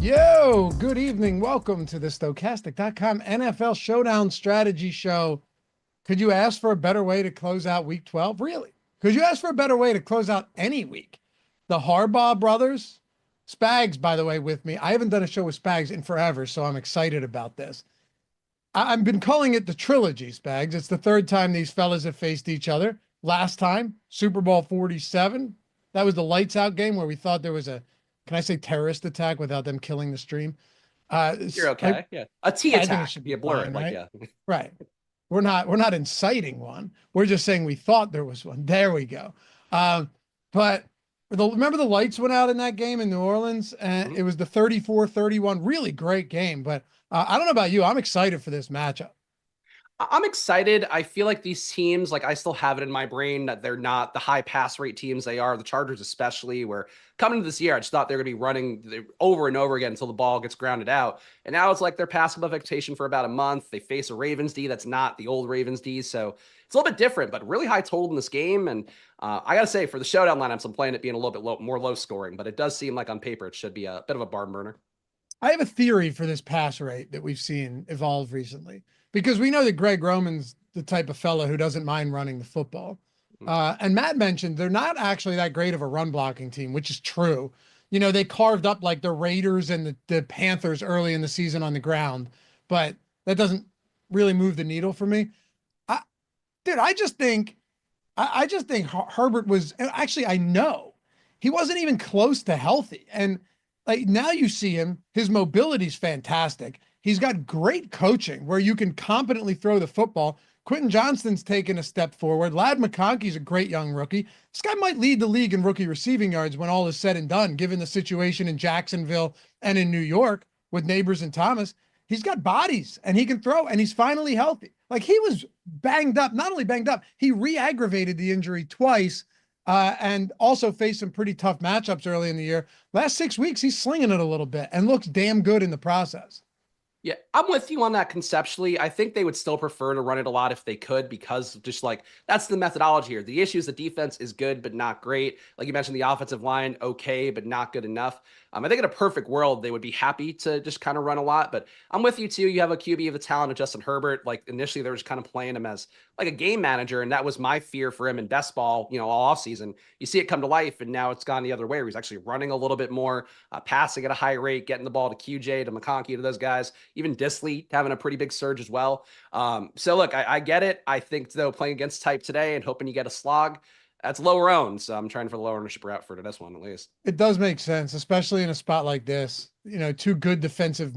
Yo, good evening. Welcome to the Stokastic.com NFL Showdown Strategy Show. Could you ask for a better way to close out week 12? Really? Could you ask for a better way to close out any week? The Harbaugh brothers, Spags, by the way, with me. I haven't done a show with Spags in forever, so I'm excited about this. I've been calling it the trilogy, Spags. It's the third time these fellas have faced each other. Last time, Super Bowl 47. That was the lights out game where we thought there was a, can I say terrorist attack without them killing the stream? You're okay. Yeah. A T I think it attack. should Be be a blur. fine, Like, right? yeah. Right. We're not inciting one. We're just saying we thought there was one. There we go. But remember the lights went out in that game in New Orleans, and it was the 34-31, really great game. But I don't know about you. I'm excited for this matchup. I'm excited. I feel like these teams, like I still have it in my brain that they're not the high pass rate teams they are. The Chargers, especially, where coming into this year, I just thought they're going to be running over and over again until the ball gets grounded out. And now it's like they're passing above expectation for about a month. They face a Ravens D that's not the old Ravens D. So it's a little bit different, but really high total in this game. And I got to say, for the showdown lineups, I'm playing it being a little bit more low scoring, but it does seem like on paper it should be a bit of a barn burner. I have a theory for this pass rate that we've seen evolve recently, because we know that Greg Roman's the type of fella who doesn't mind running the football. And Matt mentioned they're not actually that great of a run blocking team, which is true. You know, they carved up like the Raiders and the Panthers early in the season on the ground, but that doesn't really move the needle for me. I just think Herbert was actually, I know he wasn't even close to healthy. And like now you see him, his mobility's fantastic. He's got great coaching where you can competently throw the football. Quentin Johnston's taken a step forward. Ladd McConkey's a great young rookie. This guy might lead the league in rookie receiving yards when all is said and done, given the situation in Jacksonville and in New York with Neighbors and Thomas. He's got bodies and he can throw, and he's finally healthy. Like he was banged up, not only banged up, he re-aggravated the injury twice and also faced some pretty tough matchups early in the year. Last 6 weeks, he's slinging it a little bit and looks damn good in the process. Yeah, I'm with you on that conceptually. I think they would still prefer to run it a lot if they could, because just like that's the methodology here. The issue is the defense is good, but not great. Like you mentioned, the offensive line, okay, but not good enough. I think in a perfect world, they would be happy to just kind of run a lot, but I'm with you too. You have a QB of the talent of Justin Herbert. Like initially, they were just kind of playing him as like a game manager, and that was my fear for him in best ball, all offseason. You see it come to life, and now it's gone the other way where he's actually running a little bit more, passing at a high rate, getting the ball to QJ, to McConkey, to those guys. Even Disley having a pretty big surge as well. So look, I get it. I think though playing against type today and hoping you get a slog, that's lower owned. So I'm trying for the low ownership route for this one at least. It does make sense, especially in a spot like this. Two good defensive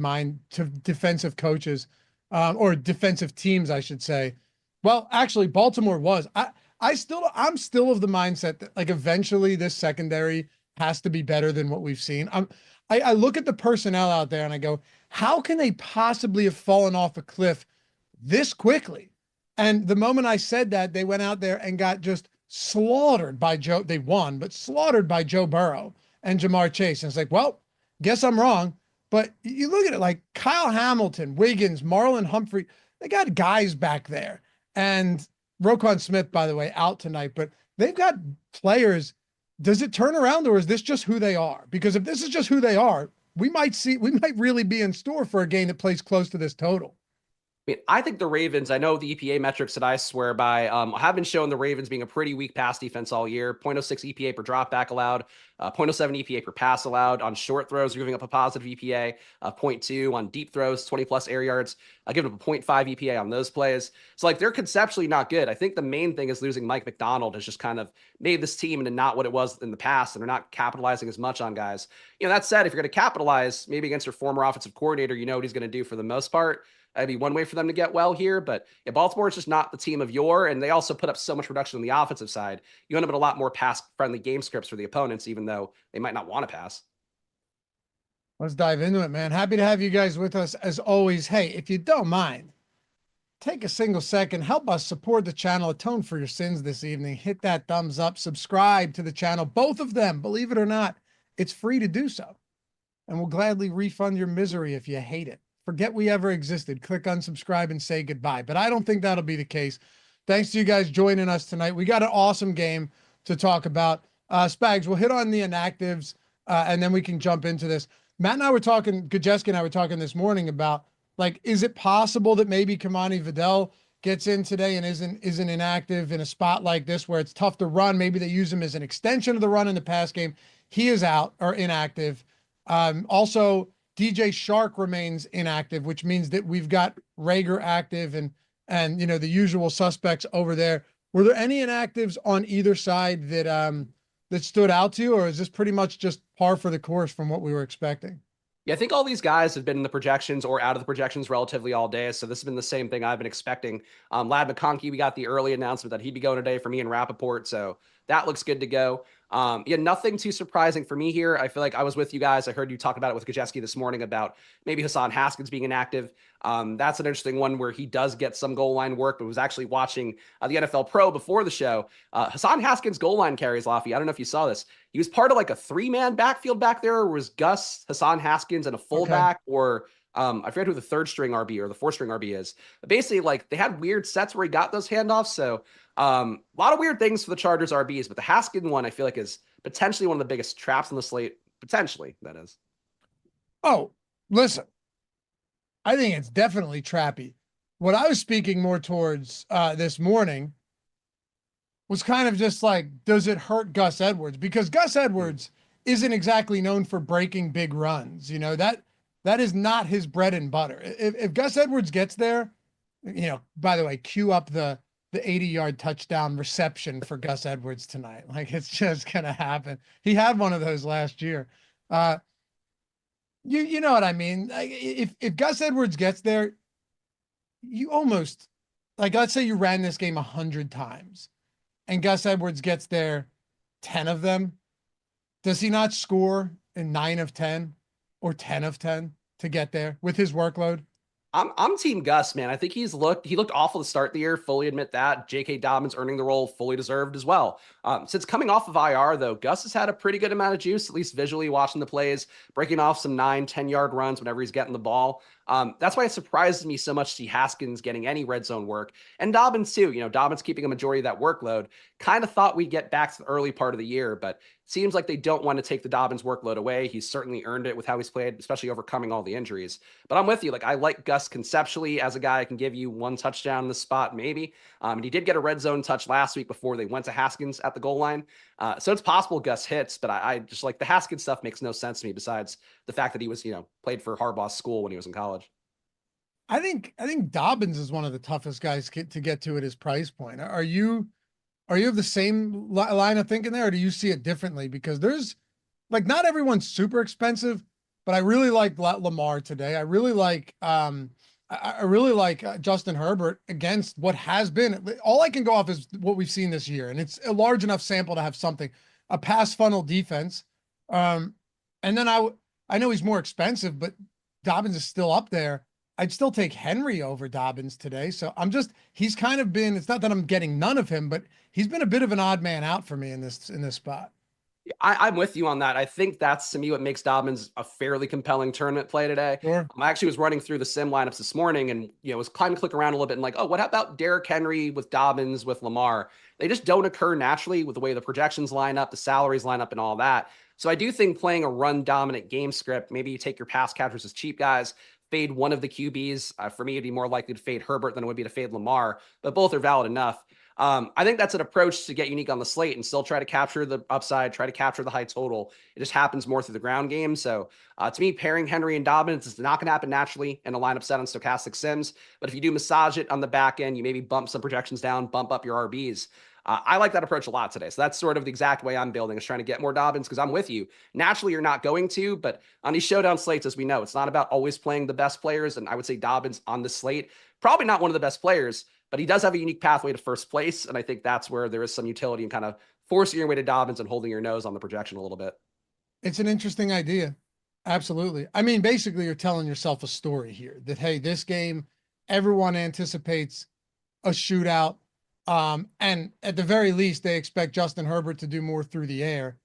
coaches, or defensive teams, I should say. Well, actually, Baltimore was. I'm still of the mindset that like eventually this secondary has to be better than what we've seen. I look at the personnel out there and I go, how can they possibly have fallen off a cliff this quickly? And the moment I said that, they went out there and got just slaughtered by Joe. They won, but slaughtered by Joe Burrow and Jamar Chase. And it's like, well, guess I'm wrong. But you look at it like Kyle Hamilton, Wiggins, Marlon Humphrey, they got guys back there. And Roquan Smith, by the way, out tonight, but they've got players. Does it turn around, or is this just who they are? Because if this is just who they are, we might really be in store for a game that plays close to this total. I think the Ravens, I know the EPA metrics that I swear by, have been showing the Ravens being a pretty weak pass defense all year. 0.06 EPA per drop back allowed, 0.07 EPA per pass allowed. On short throws, you're giving up a positive EPA, 0.2 on deep throws, 20 plus air yards. I give them a 0.5 EPA on those plays. So like they're conceptually not good. I think the main thing is losing Mike McDonald has just kind of made this team into not what it was in the past, and they're not capitalizing as much on guys. That said, if you're going to capitalize maybe against your former offensive coordinator, you know what he's going to do for the most part. That'd be one way for them to get well here. But yeah, Baltimore is just not the team of yore, and they also put up so much production on the offensive side. You end up with a lot more pass-friendly game scripts for the opponents, even though they might not want to pass. Let's dive into it, man. Happy to have you guys with us as always. Hey, if you don't mind, take a single second, help us support the channel, atone for your sins this evening. Hit that thumbs up, subscribe to the channel, both of them, believe it or not, it's free to do so. And we'll gladly refund your misery if you hate it. Forget we ever existed. Click unsubscribe and say goodbye. But I don't think that'll be the case. Thanks to you guys joining us tonight. We got an awesome game to talk about. Spags, we'll hit on the inactives, and then we can jump into this. Matt and I were talking, Gajewski and I were talking this morning about, like, is it possible that maybe Kamani Vidal gets in today and isn't inactive in a spot like this where it's tough to run? Maybe they use him as an extension of the run in the pass game. He is out or inactive. Also, DJ Shark remains inactive, which means that we've got Reagor active and the usual suspects over there. Were there any inactives on either side that stood out to you, or is this pretty much just par for the course from what we were expecting? Yeah, I think all these guys have been in the projections or out of the projections relatively all day. So this has been the same thing I've been expecting. Lad McConkey, we got the early announcement that he'd be going today for me and Rappaport. So that looks good to go. Yeah, nothing too surprising for me here. I feel like I was with you guys. I heard you talk about it with Gajewski this morning about maybe Hassan Haskins being inactive. That's an interesting one where he does get some goal line work, but was actually watching the NFL Pro before the show. Hassan Haskins goal line carries, Laffy. I don't know if you saw this. He was part of like a 3-man backfield back there. Or was Gus, Hassan Haskins, and a fullback, or I forget who the 3rd string RB or the 4th string RB is. But basically, like, they had weird sets where he got those handoffs. So a lot of weird things for the Chargers RBs, but the Haskins one I feel like is potentially one of the biggest traps on the slate. Potentially, that is. Oh, listen, I think it's definitely trappy. What I was speaking more towards this morning was kind of just like, does it hurt Gus Edwards? Because Gus Edwards isn't exactly known for breaking big runs. That is not his bread and butter. If Gus Edwards gets there, by the way, cue up the 80-yard touchdown reception for Gus Edwards tonight. Like, it's just going to happen. He had one of those last year. You know what I mean? Like, if Gus Edwards gets there, you almost, like, let's say you ran this game 100 times and Gus Edwards gets there 10 of them. Does he not score in 9 of 10 or 10 of 10 to get there with his workload? I'm team Gus, man. I think he looked awful to start the year. Fully admit that. J.K. Dobbins earning the role, fully deserved as well. Since coming off of IR, though, Gus has had a pretty good amount of juice, at least visually watching the plays, breaking off some 9-10 yard runs whenever he's getting the ball. That's why it surprises me so much to see Haskins getting any red zone work, and Dobbins too. Dobbins keeping a majority of that workload. Kind of thought we'd get back to the early part of the year, but seems like they don't want to take the Dobbins workload away. He's certainly earned it with how he's played, especially overcoming all the injuries. But I'm with you. Like, I like Gus conceptually as a guy who can give you 1 touchdown in the spot, maybe. And he did get a red zone touch last week before they went to Haskins at the goal line. So it's possible Gus hits, but I just, like, the Haskins stuff makes no sense to me besides the fact that he was, played for Harbaugh's school when he was in college. I think Dobbins is one of the toughest guys to get to at his price point. Are you of the same line of thinking there, or do you see it differently? Because there's, like, not everyone's super expensive, but I really like Lamar today. I really like Justin Herbert against what has been, all I can go off is what we've seen this year, and it's a large enough sample to have something, a pass funnel defense. And then I know he's more expensive, but Dobbins is still up there. I'd still take Henry over Dobbins today. So he's kind of been, it's not that I'm getting none of him, but he's been a bit of an odd man out for me in this spot. I'm with you on that. I think that's, to me, what makes Dobbins a fairly compelling tournament play today. Sure. I actually was running through the sim lineups this morning and, was trying to click around a little bit and like, oh, what about Derrick Henry with Dobbins, with Lamar? They just don't occur naturally with the way the projections line up, the salaries line up, and all that. So I do think playing a run dominant game script, maybe you take your pass catchers as cheap guys, fade one of the QBs. For me, it'd be more likely to fade Herbert than it would be to fade Lamar, but both are valid enough. I think that's an approach to get unique on the slate and still try to capture the upside, try to capture the high total. It just happens more through the ground game. So to me, pairing Henry and Dobbins is not going to happen naturally in a lineup set on Stokastic Sims. But if you do massage it on the back end, you maybe bump some projections down, bump up your RBs. I like that approach a lot today. So that's sort of the exact way I'm building, is trying to get more Dobbins, because I'm with you. Naturally, you're not going to, but on these showdown slates, as we know, it's not about always playing the best players. And I would say Dobbins on the slate, probably not one of the best players, but he does have a unique pathway to first place. And I think that's where there is some utility in kind of forcing your way to Dobbins and holding your nose on the projection a little bit. It's an interesting idea. Absolutely. I mean, basically, you're telling yourself a story here that, hey, this game, everyone anticipates a shootout. And at the very least, they expect Justin Herbert to do more through the air.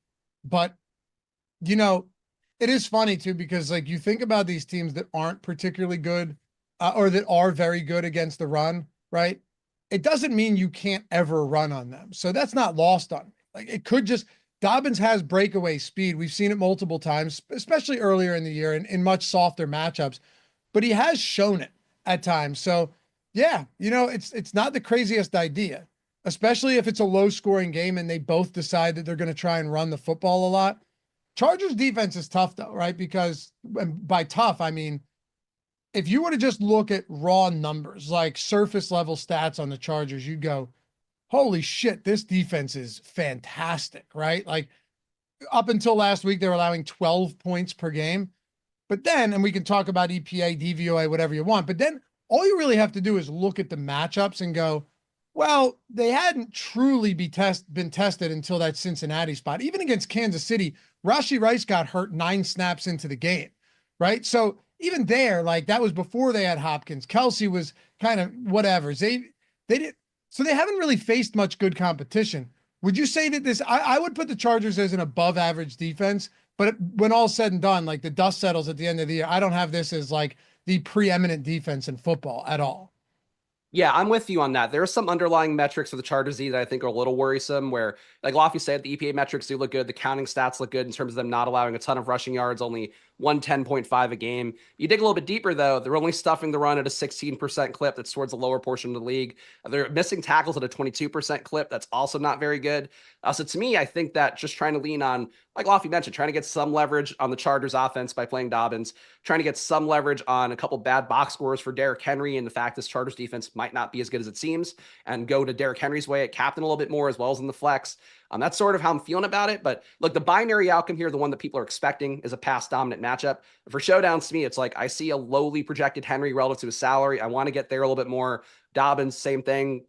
But, it is funny too, because, like, you think about these teams that aren't particularly good or that are very good against the run, right? It doesn't mean you can't ever run on them. So that's not lost on me. Like, it could just, Dobbins has breakaway speed. We've seen it multiple times, especially earlier in the year and in much softer matchups, but he has shown it at times. So yeah, it's not the craziest idea, especially if it's a low scoring game and they both decide that they're going to try and run the football a lot. Chargers defense is tough though, right? Because by tough, I mean, if you were to just look at raw numbers, like surface level stats on the Chargers, you'd go, holy shit, this defense is fantastic, right? Like up until last week, they were allowing 12 points per game. But then, and we can talk about EPA, DVOA, whatever you want, but then all you really have to do is look at the matchups and go, well, they hadn't truly been tested until that Cincinnati spot. Even against Kansas City, Rashee Rice got hurt 9 snaps into the game, right? So even there, like that was before they had Hopkins. Kelsey was kind of whatever. They did, so they haven't really faced much good competition. Would you say that this? I would put the Chargers as an above average defense, but when all's said and done, like the dust settles at the end of the year, I don't have this as like the preeminent defense in football at all. Yeah, I'm with you on that. There are some underlying metrics for the Chargers that I think are a little worrisome where, like Lofty said, the EPA metrics do look good. The counting stats look good in terms of them not allowing a ton of rushing yards, only 110.5 a game. You dig a little bit deeper, though, they're only stuffing the run at a 16% clip. That's towards the lower portion of the league. They're missing tackles at a 22% clip. That's also not very good. So to me, I think that just trying to lean on, like Lofty mentioned, trying to get some leverage on the Chargers offense by playing Dobbins, trying to get some leverage on a couple bad box scores for Derrick Henry and the fact this Chargers defense might not be as good as it seems, and go to Derrick Henry's way at captain a little bit more as well as in the flex. That's sort of how I'm feeling about it. But look, the binary outcome here, the one that people are expecting, is a pass dominant matchup. For showdowns, to me, it's like I see a lowly projected Henry relative to his salary. I want to get there a little bit more. Dobbins, same thing.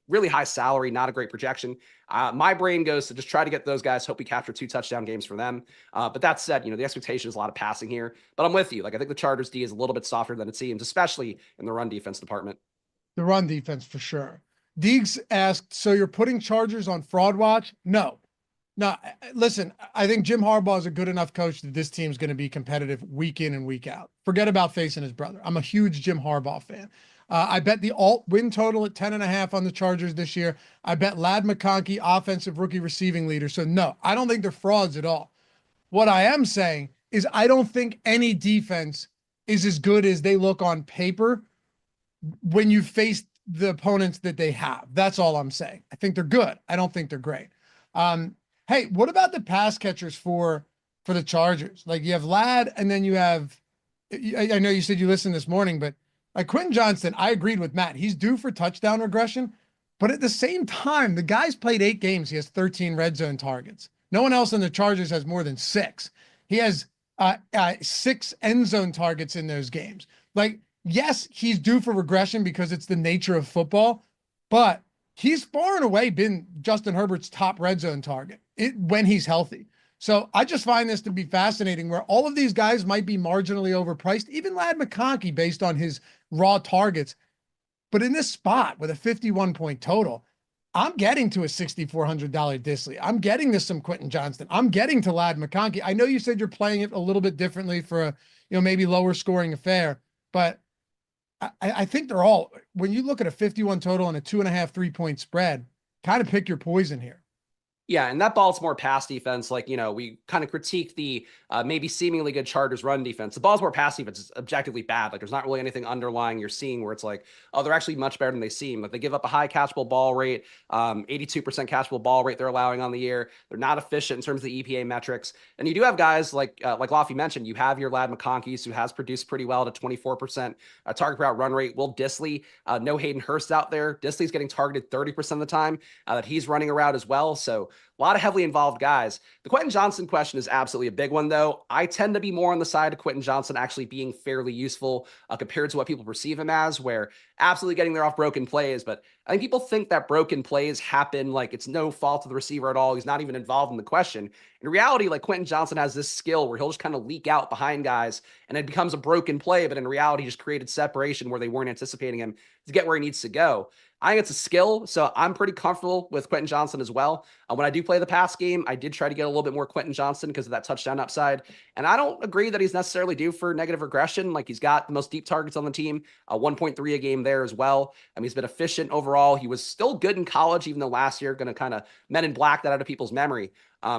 Really high salary, not a great projection. My brain goes to just try to get those guys. Hope we capture 2 touchdown games for them. But that said, the expectation is a lot of passing here. But I'm with you. Like I think the Chargers D is a little bit softer than it seems, especially in the run defense department. The run defense for sure. Deegs asked, so you're putting Chargers on fraud watch? No. Listen, I think Jim Harbaugh is a good enough coach that this team's going to be competitive week in and week out. Forget about facing his brother. I'm a huge Jim Harbaugh fan. I bet the alt win total at 10.5 on the Chargers this year. I bet Ladd McConkey, offensive rookie receiving leader. So no, I don't think they're frauds at all. What I am saying is I don't think any defense is as good as they look on paper when you face the opponents that they have. That's all I'm saying. I think they're good. I don't think they're great. Hey, what about the pass catchers for the Chargers? Like you have Ladd, and then you have, I know you said you listened this morning, but like Quentin Johnston, I agreed with Matt. He's due for touchdown regression, but at the same time, the guy's played 8 games. He has 13 red zone targets. No one else on the Chargers has more than 6. He has 6 end zone targets in those games. Like, yes, he's due for regression because it's the nature of football, but he's far and away been Justin Herbert's top red zone target when he's healthy. So I just find this to be fascinating where all of these guys might be marginally overpriced, even Ladd McConkey based on his raw targets. But in this spot with a 51-point total, I'm getting to a $6,400 Disley. I'm getting to some Quentin Johnston. I'm getting to Ladd McConkey. I know you said you're playing it a little bit differently for a, maybe lower scoring affair, but I think they're all, when you look at a 51 total and a 2.5 3-point spread, kind of pick your poison here. Yeah, and that Baltimore pass defense, like, we kind of critique the maybe seemingly good Chargers run defense. The Baltimore pass defense is objectively bad. Like, there's not really anything underlying you're seeing where it's like, oh, they're actually much better than they seem. Like, they give up a high catchable ball rate, 82% catchable ball rate they're allowing on the year. They're not efficient in terms of the EPA metrics. And you do have guys like Lofty mentioned, you have your Ladd McConkeys who has produced pretty well at a 24% target per out run rate. Will Disley, no Hayden Hurst out there. Disley's getting targeted 30% of the time that he's running a route as well. So a lot of heavily involved guys. The Quentin Johnston question is absolutely a big one, though. I tend to be more on the side of Quentin Johnston actually being fairly useful compared to what people perceive him as, where absolutely getting there off broken plays. But I think people think that broken plays happen like it's no fault of the receiver at all. He's not even involved in the question. In reality, like Quentin Johnston has this skill where he'll just kind of leak out behind guys and it becomes a broken play. But in reality, he just created separation where they weren't anticipating him to get where he needs to go. I think it's a skill, so I'm pretty comfortable with Quentin Johnston as well. When I do play the pass game. I did try to get a little bit more Quentin Johnston because of that touchdown upside. And I don't agree that he's necessarily due for negative regression. Like, he's got the most deep targets on the team, 1.3 a game there as well. I mean, he's been efficient overall. He was still good in college, even though last year going to kind of Men in Black that out of people's memory.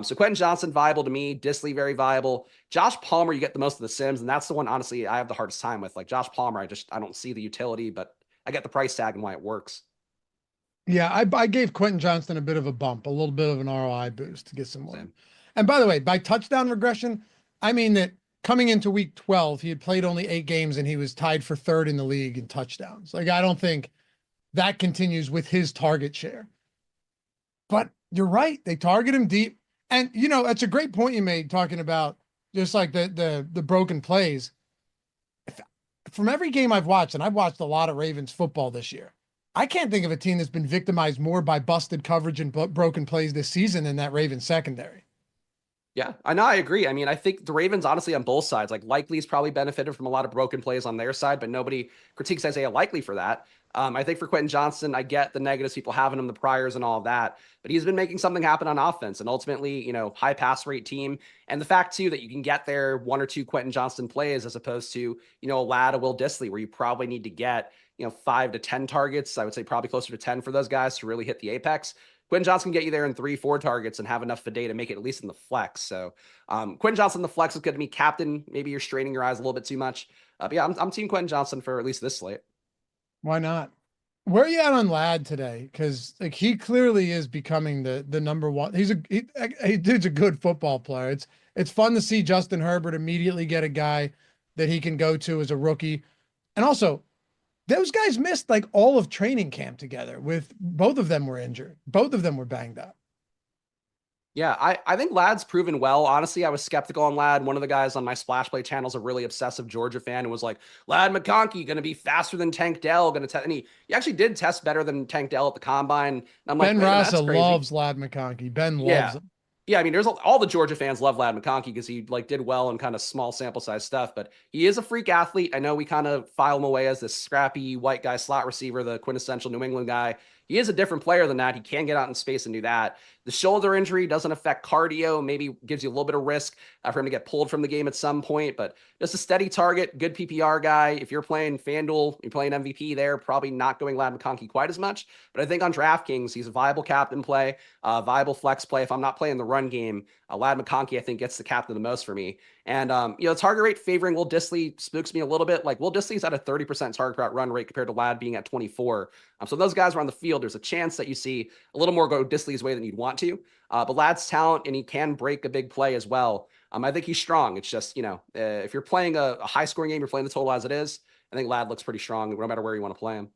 So Quentin Johnston, viable to me. Dissly, very viable. Josh Palmer, you get the most of the Sims, and that's the one, honestly, I have the hardest time with. Like, Josh Palmer, I don't see the utility, but I get the price tag and why it works. Yeah, I gave Quentin Johnston a bit of a bump, a little bit of an ROI boost to get some more. Same. And by the way, by touchdown regression, I mean that coming into week 12, he had played only 8 games and he was tied for 3rd in the league in touchdowns. Like, I don't think that continues with his target share. But you're right. They target him deep. And, you know, that's a great point you made, talking about just like the broken plays. From every game I've watched, and I've watched a lot of Ravens football this year, I can't think of a team that's been victimized more by busted coverage and broken plays this season than that Ravens secondary. Yeah, I know. I agree. I mean, I think the Ravens, honestly, on both sides, like, Likely's probably benefited from a lot of broken plays on their side, but nobody critiques Isaiah Likely for that. I think for Quentin Johnston, I get the negatives, people having him, the priors and all of that, but he's been making something happen on offense, and ultimately, you know, high pass rate team. And the fact too, that you can get there 1 or 2 Quentin Johnston plays, as opposed to, you know, a Ladd, a Will Dissly, where you probably need to get, you know, 5 to 10 targets. I would say probably closer to 10 for those guys to really hit the apex. Quentin Johnston can get you there in 3, 4 targets and have enough for day to make it at least in the flex. So Quentin Johnston, the flex is good to me. Captain, maybe you're straining your eyes a little bit too much. But yeah, I'm team Quentin Johnston for at least this slate. Why not? Where are you at on Ladd today? Because like, he clearly is becoming the number one. He dude's a good football player. It's fun to see Justin Herbert immediately get a guy that he can go to as a rookie. And also, those guys missed like all of training camp together. With both of them were injured. Both of them were banged up. Yeah, I think Ladd's proven well. Honestly, I was skeptical on Ladd. One of the guys on my Splash Play channel is a really obsessive Georgia fan and was like, Ladd McConkey going to be faster than Tank Dell. Going to test, and he actually did test better than Tank Dell at the combine. And I'm like, Ben Rasa loves Ladd McConkey. Ben loves him. Yeah, I mean, there's all the Georgia fans love Ladd McConkey because he like did well in kind of small sample size stuff, but he is a freak athlete. I know we kind of file him away as this scrappy white guy slot receiver, the quintessential New England guy. He is a different player than that. He can get out in space and do that. The shoulder injury doesn't affect cardio, maybe gives you a little bit of risk for him to get pulled from the game at some point, but just a steady target, good PPR guy. If you're playing FanDuel, you're playing MVP there, probably not going Ladd McConkey quite as much, but I think on DraftKings, he's a viable captain play, viable flex play. If I'm not playing the run game, Ladd McConkey, I think, gets the captain the most for me. And, you know, target rate favoring Will Dissly spooks me a little bit. Like, Will Dissly's at a 30% target route run rate compared to Ladd being at 24. So those guys are on the field. There's a chance that you see a little more go Dissly's way than you'd want to. But Ladd's talent, and he can break a big play as well. I think he's strong. It's just, you know, if you're playing a high scoring game, you're playing the total as it is, I think Ladd looks pretty strong no matter where you want to play him.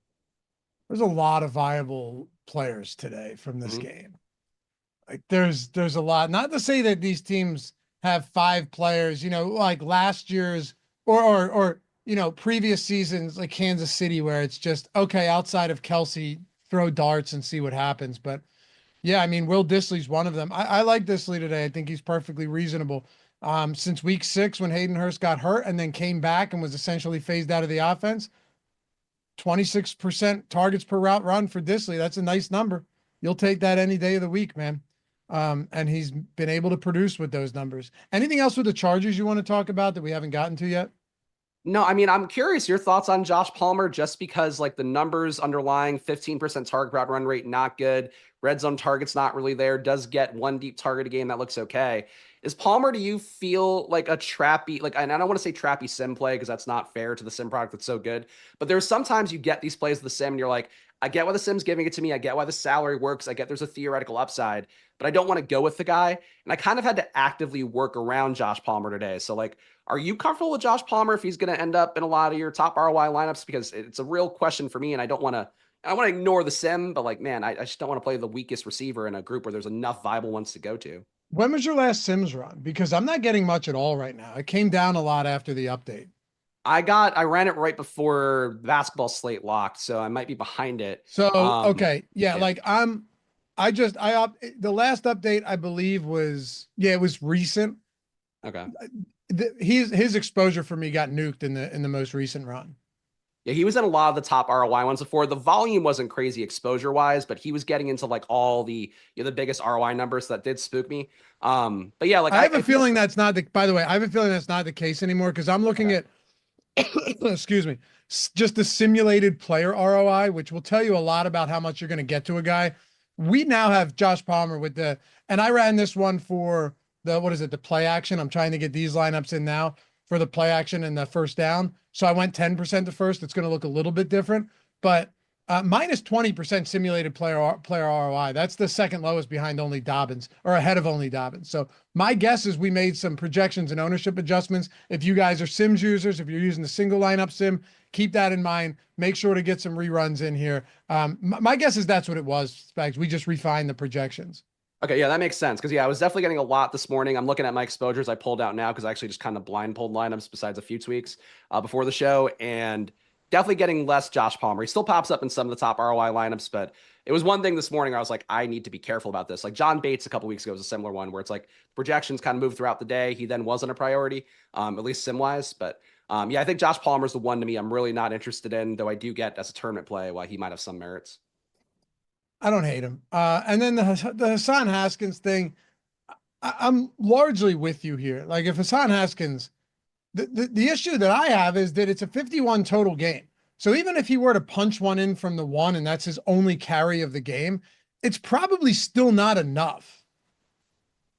There's a lot of viable players today from this game. Like, there's a lot. Not to say that these teams have 5 players, you know, like last year's or you know, previous seasons like Kansas City, where it's just, okay, outside of Kelsey, throw darts and see what happens. But yeah, I mean, Will Dissly's one of them. I like Dissly today. I think he's perfectly reasonable. Since week 6, when Hayden Hurst got hurt and then came back and was essentially phased out of the offense, 26% targets per route run for Dissly. That's a nice number. You'll take that any day of the week, man. And he's been able to produce with those numbers. Anything else with the Chargers you want to talk about that we haven't gotten to yet? No, I mean, I'm curious your thoughts on Josh Palmer, just because like the numbers underlying 15% target route run rate, not good. Red zone targets not really there. Does get 1 deep target a game. That looks okay. Is Palmer, do you feel like a trappy, like, and I don't want to say trappy sim play because that's not fair to the sim product that's so good, but there's sometimes you get these plays of the sim and you're like, I get why the sim's giving it to me. I get why the salary works. I get there's a theoretical upside, but I don't want to go with the guy. And I kind of had to actively work around Josh Palmer today. So like, are you comfortable with Josh Palmer if he's going to end up in a lot of your top ROI lineups? Because it's a real question for me, and I want to ignore the sim, but like, man, I just don't want to play the weakest receiver in a group where there's enough viable ones to go to. When was your last Sims run? Because I'm not getting much at all right now. It came down a lot after the update. I ran it right before basketball slate locked, so I might be behind it. So, okay. Yeah. Like the last update I believe was, it was recent. Okay. His exposure for me got nuked in the most recent run. Yeah, he was in a lot of the top ROI ones before. The volume wasn't crazy exposure wise, but he was getting into like all the the biggest ROI numbers, so that did spook me. But yeah, like I have a I feel feeling that's not the, by the way, I have a feeling that's not the case anymore because I'm looking okay. at, excuse me, just the simulated player ROI, which will tell you a lot about how much you're going to get to a guy. We now have Josh Palmer with the, and I ran this one for the, what is it, the play action. I'm trying to get these lineups in now for the play action and the first down. So I went 10% to first. It's going to look a little bit different, but minus 20% simulated player ROI. That's the second lowest behind only Dobbins, or ahead of only Dobbins. So my guess is we made some projections and ownership adjustments. If you guys are Sims users, if you're using the single lineup sim, keep that in mind. Make sure to get some reruns in here. My guess is that's what it was, Spags. We just refined the projections. Okay, yeah, that makes sense. Because yeah, I was definitely getting a lot this morning. I'm looking at my exposures I pulled out now because I actually just kind of blind pulled lineups besides a few tweaks before the show, and definitely getting less Josh Palmer. He still pops up in some of the top ROI lineups, but it was one thing this morning. I was like, I need to be careful about this. Like John Bates a couple weeks ago was a similar one where it's like projections kind of moved throughout the day. He then wasn't a priority, at least sim wise. But yeah, I think Josh Palmer's the one to me I'm really not interested in, though I do get as a tournament play why he might have some merits. I don't hate him. And then the Hassan Haskins thing, I'm largely with you here. Like if Hassan Haskins, the issue that I have is that it's a 51 total game. So even if he were to punch one in from the one and that's his only carry of the game, it's probably still not enough.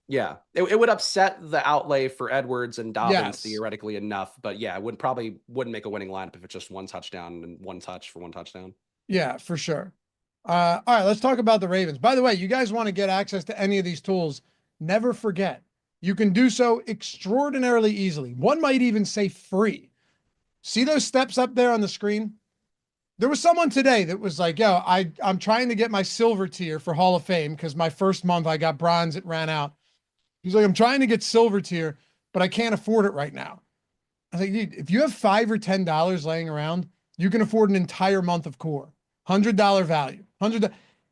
Yeah, it would upset the outlay for Edwards and Dobbins Yes. theoretically enough, but yeah, it would probably wouldn't make a winning lineup if it's just one touchdown and one touch for one touchdown. Yeah, for sure. All right, let's talk about the Ravens. By the way, you guys want to get access to any of these tools, never forget, you can do so extraordinarily easily. One might even say free. See those steps up there on the screen? There was someone today that was like, yo, I'm trying to get my silver tier for Hall of Fame because my first month I got bronze, it ran out. He's like, I'm trying to get silver tier, but I can't afford it right now. I was like, dude, if you have $5 or $10 laying around, you can afford an entire month of core. $100 value.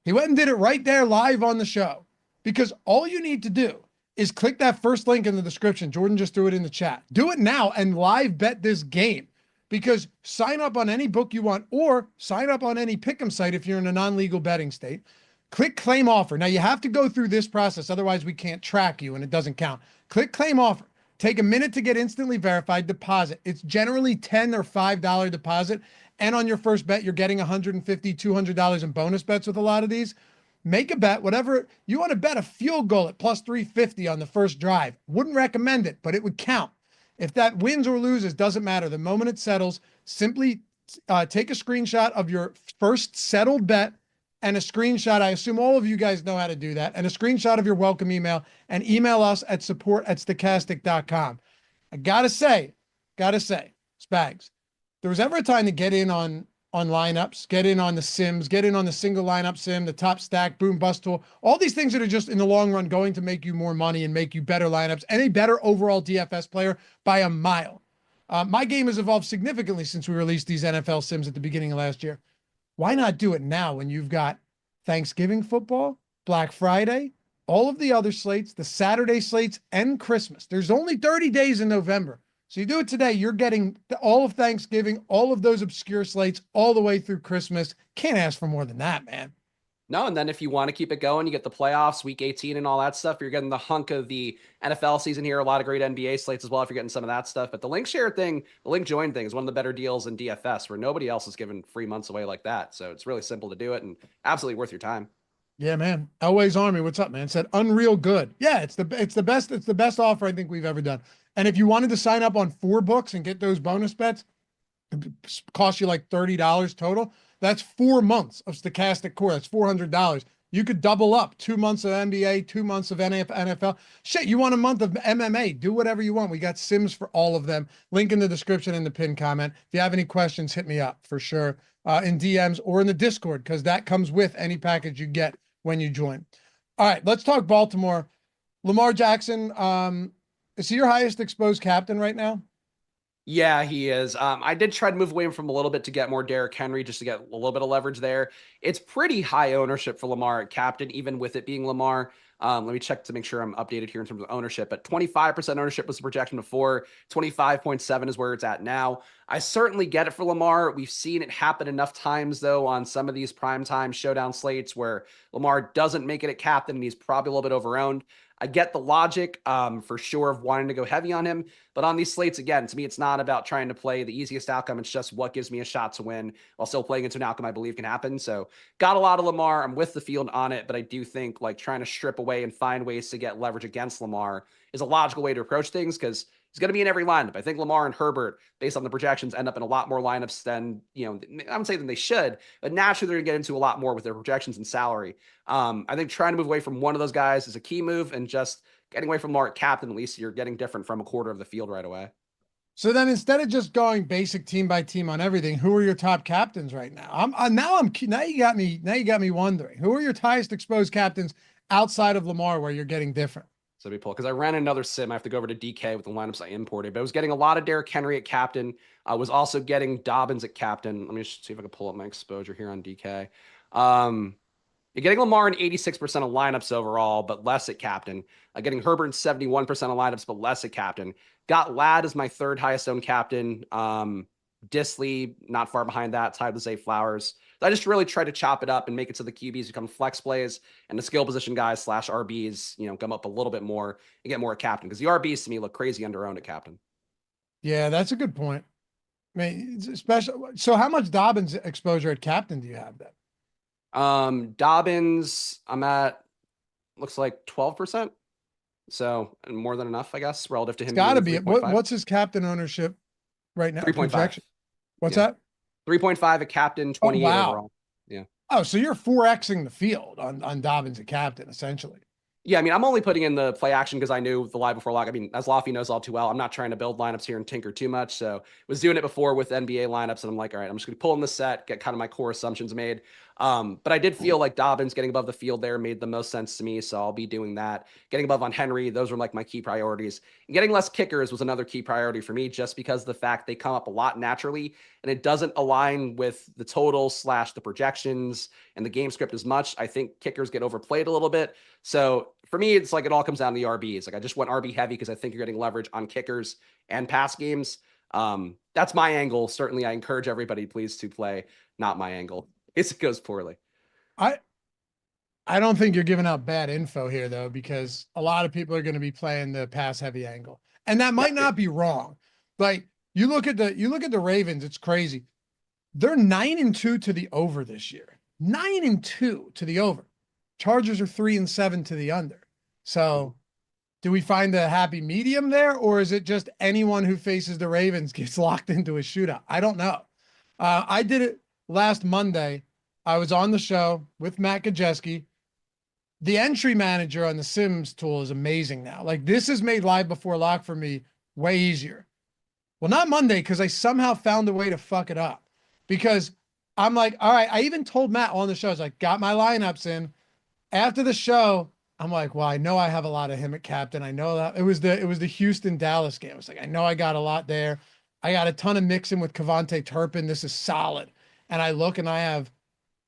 He went and did it right there live on the show because all you need to do is click that first link in the description. Jordan just threw it in the chat. Do it now and live bet this game because sign up on any book you want or sign up on any pick'em site if you're in a non-legal betting state. Click claim offer. Now you have to go through this process. Otherwise we can't track you and it doesn't count. Click claim offer. Take a minute to get instantly verified, deposit. It's generally $10 or $5 deposit. And on your first bet, you're getting $150, $200 in bonus bets with a lot of these. Make a bet, whatever you want to bet, a field goal at plus 350 on the first drive. Wouldn't recommend it, but it would count. If that wins or loses, doesn't matter. The moment it settles, simply take a screenshot of your first settled bet and a screenshot. I assume all of you guys know how to do that, and a screenshot of your welcome email and email us at support@stokastic.com. I gotta say, Spags, there was ever a time to get in on lineups, get in on the sims, get in on the single lineup sim, the top stack, boom bust tool, all these things that are just in the long run going to make you more money and make you better lineups and a better overall DFS player by a mile. My game has evolved significantly since we released these NFL sims at the beginning of last year. Why not do it now when you've got Thanksgiving football, Black Friday, all of the other slates, the Saturday slates, and Christmas? There's only 30 days in November. So you do it today, you're getting all of Thanksgiving, all of those obscure slates, all the way through Christmas. Can't ask for more than that, man. No, and then if you want to keep it going, you get the playoffs, week 18 and all that stuff. You're getting the hunk of the NFL season here, a lot of great NBA slates as well if you're getting some of that stuff. But the link share thing, the link join thing is one of the better deals in DFS where nobody else is giving free months away like that. So it's really simple to do it and absolutely worth your time. Yeah, man. Elway's Army, what's up, man? Said unreal good. Yeah, it's the best offer I think we've ever done. And if you wanted to sign up on 4 books and get those bonus bets, it cost you like $30 total. That's 4 months of Stokastic Core. That's $400. You could double up 2 months of NBA, 2 months of NFL. Shit, you want a month of MMA? Do whatever you want. We got sims for all of them. Link in the description in the pinned comment. If you have any questions, hit me up for sure in DMs or in the Discord because that comes with any package you get when you join. All right, let's talk Baltimore. Lamar Jackson, is he your highest exposed captain right now? Yeah, he is. I did try to move away from him a little bit to get more Derrick Henry just to get a little bit of leverage there. It's pretty high ownership for Lamar at captain, even with it being Lamar. Let me check to make sure I'm updated here in terms of ownership. But 25% ownership was the projection before. 25.7 is where it's at now. I certainly get it for Lamar. We've seen it happen enough times, though, on some of these primetime showdown slates where Lamar doesn't make it at captain and he's probably a little bit overowned. I get the logic for sure of wanting to go heavy on him. But on these slates, again, to me, it's not about trying to play the easiest outcome. It's just what gives me a shot to win while still playing into an outcome I believe can happen. So got a lot of Lamar. I'm with the field on it, but I do think like trying to strip away and find ways to get leverage against Lamar is a logical way to approach things because he's going to be in every lineup. I think Lamar and Herbert, based on the projections, end up in a lot more lineups than, I would say than they should, but naturally they're going to get into a lot more with their projections and salary. I think trying to move away from one of those guys is a key move, and just getting away from Lamar captain, at least you're getting different from a quarter of the field right away. So then instead of just going basic team by team on everything, who are your top captains right now? Now you got me wondering, who are your highest exposed captains outside of Lamar where you're getting different? So let me pull, because I ran another sim. I have to go over to DK with the lineups I imported, but I was getting a lot of Derrick Henry at captain. I was also getting Dobbins at captain. Let me just see if I can pull up my exposure here on DK. You're getting Lamar in 86% of lineups overall, but less at captain. Getting Herbert in 71% of lineups, but less at captain. Got Ladd as my third highest owned captain. Disley, not far behind that, tied with Zay Flowers. I just really try to chop it up and make it so the QBs become flex plays and the skill position guys / RBs, come up a little bit more and get more at captain, because the RBs to me look crazy under-owned at captain. Yeah, that's a good point. I mean, especially, so how much Dobbins exposure at captain do you have then? Dobbins, I'm at, looks like 12%. So, and more than enough, I guess, relative to him. It's got to be. What's his captain ownership right now? 3.5. What's that? 3.5 at captain, 28 overall. Yeah. Oh, so you're 4Xing the field on Dobbins at captain, essentially. Yeah, I mean, I'm only putting in the play action because I knew the live before lock. I mean, as Lofty knows all too well, I'm not trying to build lineups here and tinker too much. So was doing it before with NBA lineups, and I'm like, all right, I'm just going to pull in the set, get kind of my core assumptions made. But I did feel like Dobbins getting above the field there made the most sense to me, so I'll be doing that. Getting above on Henry, those were like my key priorities. And getting less kickers was another key priority for me, just because of the fact they come up a lot naturally, and it doesn't align with the total / the projections and the game script as much. I think kickers get overplayed a little bit. So for me, it's like it all comes down to the RBs. Like I just went RB heavy because I think you're getting leverage on kickers and pass games. That's my angle. Certainly, I encourage everybody, please, to play not my angle. It goes poorly. I don't think you're giving out bad info here, though, because a lot of people are going to be playing the pass heavy angle, and that might not be wrong. Like you look at the Ravens, it's crazy. They're 9-2 to the over this year. 9-2 to the over. Chargers are 3-7 to the under. So do we find a happy medium there, or is it just anyone who faces the Ravens gets locked into a shootout? I don't know. I did it last Monday. I was on the show with Matt Gajewski. The entry manager on the Sims tool is amazing now. Like this has made live before lock for me way easier. Well, not Monday, because I somehow found a way to fuck it up. Because I'm like, all right, I even told Matt on the show, I was like, got my lineups in. After the show, I'm like, well, I know I have a lot of him at captain. I know that it was the Houston Dallas game. I was like, I know I got a lot there. I got a ton of mixing with Kevontae Turpin. This is solid. And I look and I have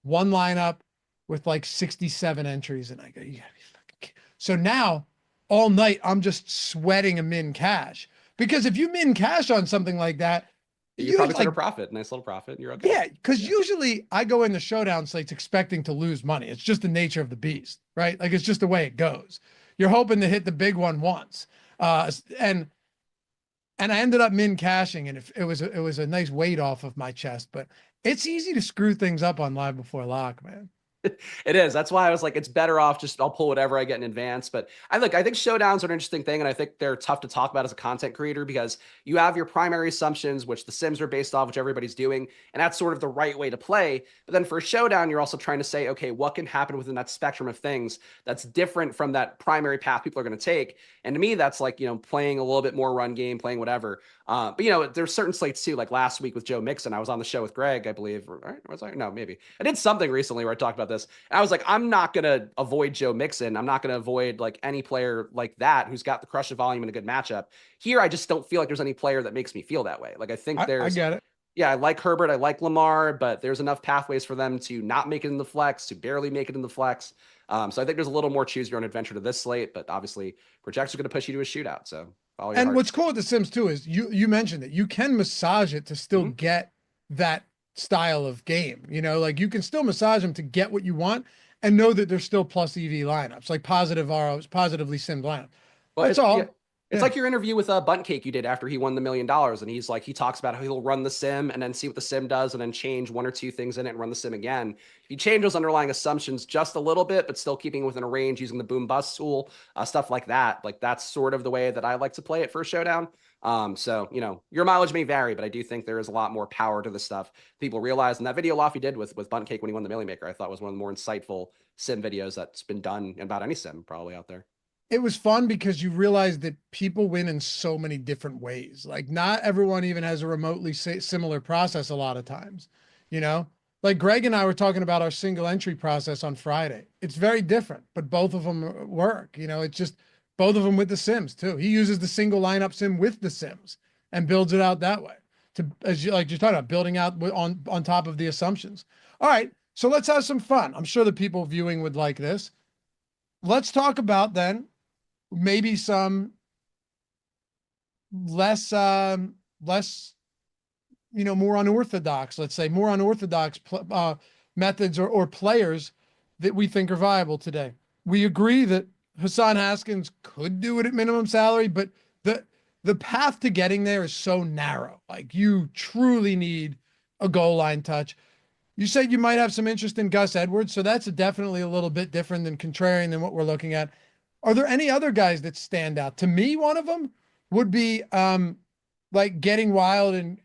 one lineup with like 67 entries. And I go, you gotta be fucking. So now all night I'm just sweating a min cash, because if you min cash on something like that, you probably set a profit, nice little profit. You're okay. Yeah, because usually I go into showdown slates expecting to lose money. It's just the nature of the beast, right? Like it's just the way it goes. You're hoping to hit the big one once, and I ended up min cashing, and it was a nice weight off of my chest. But it's easy to screw things up on live before lock, man. It is. That's why I was like, it's better off just I'll pull whatever I get in advance. But I think showdowns are an interesting thing, and I think they're tough to talk about as a content creator, because you have your primary assumptions, which the sims are based off, which everybody's doing, and that's sort of the right way to play. But then for a showdown, you're also trying to say, okay, what can happen within that spectrum of things that's different from that primary path people are going to take? And to me, that's like, playing a little bit more run game, playing whatever. But there's certain slates too, like last week with Joe Mixon. I was on the show with Greg, I believe. Right? Was I? No, maybe. I did something recently where I talked about this. And I was like, I'm not going to avoid Joe Mixon. I'm not going to avoid like any player like that who's got the crush of volume and a good matchup. Here, I just don't feel like there's any player that makes me feel that way. Like I think I get it. Yeah, I like Herbert. I like Lamar, but there's enough pathways for them to not make it in the flex, to barely make it in the flex. So I think there's a little more choose your own adventure to this slate, but obviously projects are going to push you to a shootout. So Follow your And heart. what's cool with The Sims too is you mentioned it. You can massage it to still get that style of game. You know, like you can still massage them to get what you want and know that there's still plus EV lineups, like positive ROs, positively simmed lineups. Well, That's yeah, all. it's Yeah. like your interview with Bunt Cake you did after he won the $1 million, and he's like he talks about how he'll run the sim and then see what the sim does, and then change one or two things in it and run the sim again. If you change those underlying assumptions just a little bit, but still keeping within a range using the boom bust tool, stuff like that, like that's sort of the way that I like to play it for Showdown. So your mileage may vary, but I do think there is a lot more power to the stuff people realize. And that video Lofty did with Bunt Cake when he won the Millie Maker, I thought was one of the more insightful sim videos that's been done in about any sim probably out there. It was fun because you realize that people win in so many different ways. Like not everyone even has a remotely similar process a lot of times, you know? Like Greg and I were talking about our single entry process on Friday. It's very different, but both of them work. You know, it's just both of them with the Sims too. He uses the single lineup sim with the Sims and builds it out that way. To as you like you're talking about building out on top of the assumptions. All right, so let's have some fun. I'm sure the people viewing would like this. Let's talk about then maybe some less more unorthodox, let's say more unorthodox methods or players that we think are viable today. We agree that Hassan Haskins could do it at minimum salary, but the path to getting there is so narrow. Like you truly need a goal line touch. You said you might have some interest in Gus Edwards, so that's definitely a little bit different than contrarian than what we're looking at. Are there any other guys that stand out? To me, one of them would be like getting wild and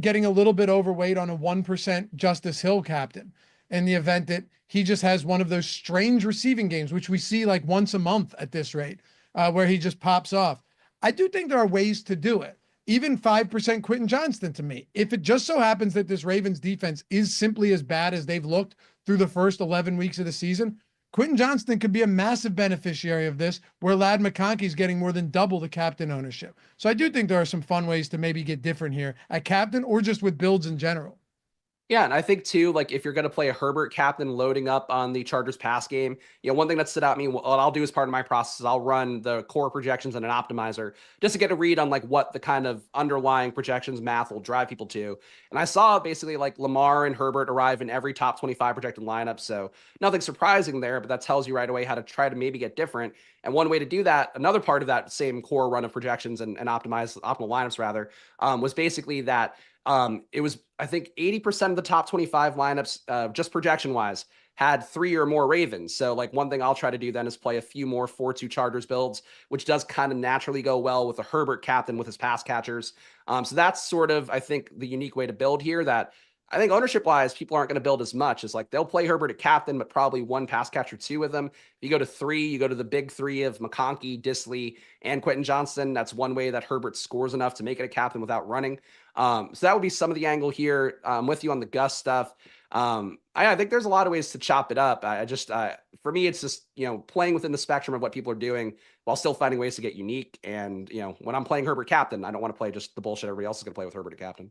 getting a little bit overweight on a 1% Justice Hill captain in the event that he just has one of those strange receiving games, which we see like once a month at this rate, where he just pops off. I do think there are ways to do it. Even 5% Quentin Johnston to me. If it just so happens that this Ravens defense is simply as bad as they've looked through the first 11 weeks of the season, Quentin Johnston could be a massive beneficiary of this, where Ladd McConkey's getting more than double the captain ownership. So I do think there are some fun ways to maybe get different here at captain or just with builds in general. Yeah, and I think too, like if you're going to play a Herbert captain loading up on the Chargers pass game, one thing that stood out to me, what I'll do as part of my process is I'll run the core projections and an optimizer just to get a read on like what the kind of underlying projections math will drive people to. And I saw basically like Lamar and Herbert arrive in every top 25 projected lineup. So nothing surprising there, but that tells you right away how to try to maybe get different. And one way to do that, another part of that same core run of projections and optimize optimal lineups rather, was basically that it was, I think, 80% of the top 25 lineups, just projection wise, had 3 or more Ravens. So, like, one thing I'll try to do then is play a few more 4-2 Chargers builds, which does kind of naturally go well with a Herbert captain with his pass catchers. So, that's sort of, I think, the unique way to build here that I think ownership wise, people aren't going to build as much. It's like they'll play Herbert at captain, but probably one pass catcher, 2 with them. If you go to 3, you go to the big 3 of McConkey, Disley, and Quentin Johnston. That's one way that Herbert scores enough to make it a captain without running. So that would be some of the angle here. I'm with you on the Gus stuff. I think there's a lot of ways to chop it up. I just, for me, it's just, playing within the spectrum of what people are doing while still finding ways to get unique. And, when I'm playing Herbert captain, I don't want to play just the bullshit everybody else is going to play with Herbert at captain.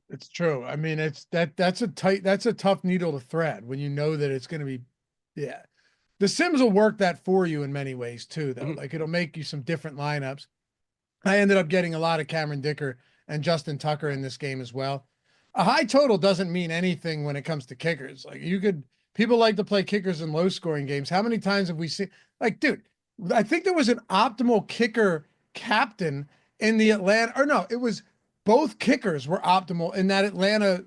It's true. I mean, that's a tough needle to thread when you know that it's going to be, yeah. The Sims will work that for you in many ways too, though. Like it'll make you some different lineups. I ended up getting a lot of Cameron Dicker and Justin Tucker in this game as well. A high total doesn't mean anything when it comes to kickers. Like people like to play kickers in low scoring games. How many times have we seen, like, dude, I think there was an optimal kicker captain in the it was both kickers were optimal in that Atlanta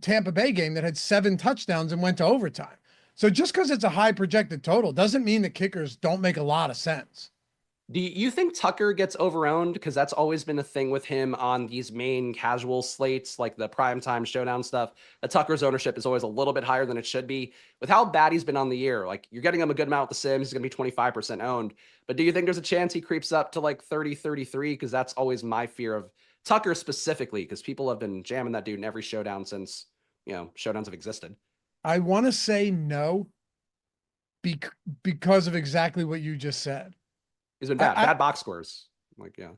Tampa Bay game that had 7 touchdowns and went to overtime. So just because it's a high projected total doesn't mean the kickers don't make a lot of sense. Do you think Tucker gets overowned? Because that's always been a thing with him on these main casual slates, like the primetime showdown stuff. That Tucker's ownership is always a little bit higher than it should be. With how bad he's been on the year, like you're getting him a good amount with the Sims, he's going to be 25% owned. But do you think there's a chance he creeps up to like 30, 33? Because that's always my fear of Tucker specifically, because people have been jamming that dude in every showdown since, showdowns have existed. I want to say no because of exactly what you just said. He's been bad box scores. Like, yeah.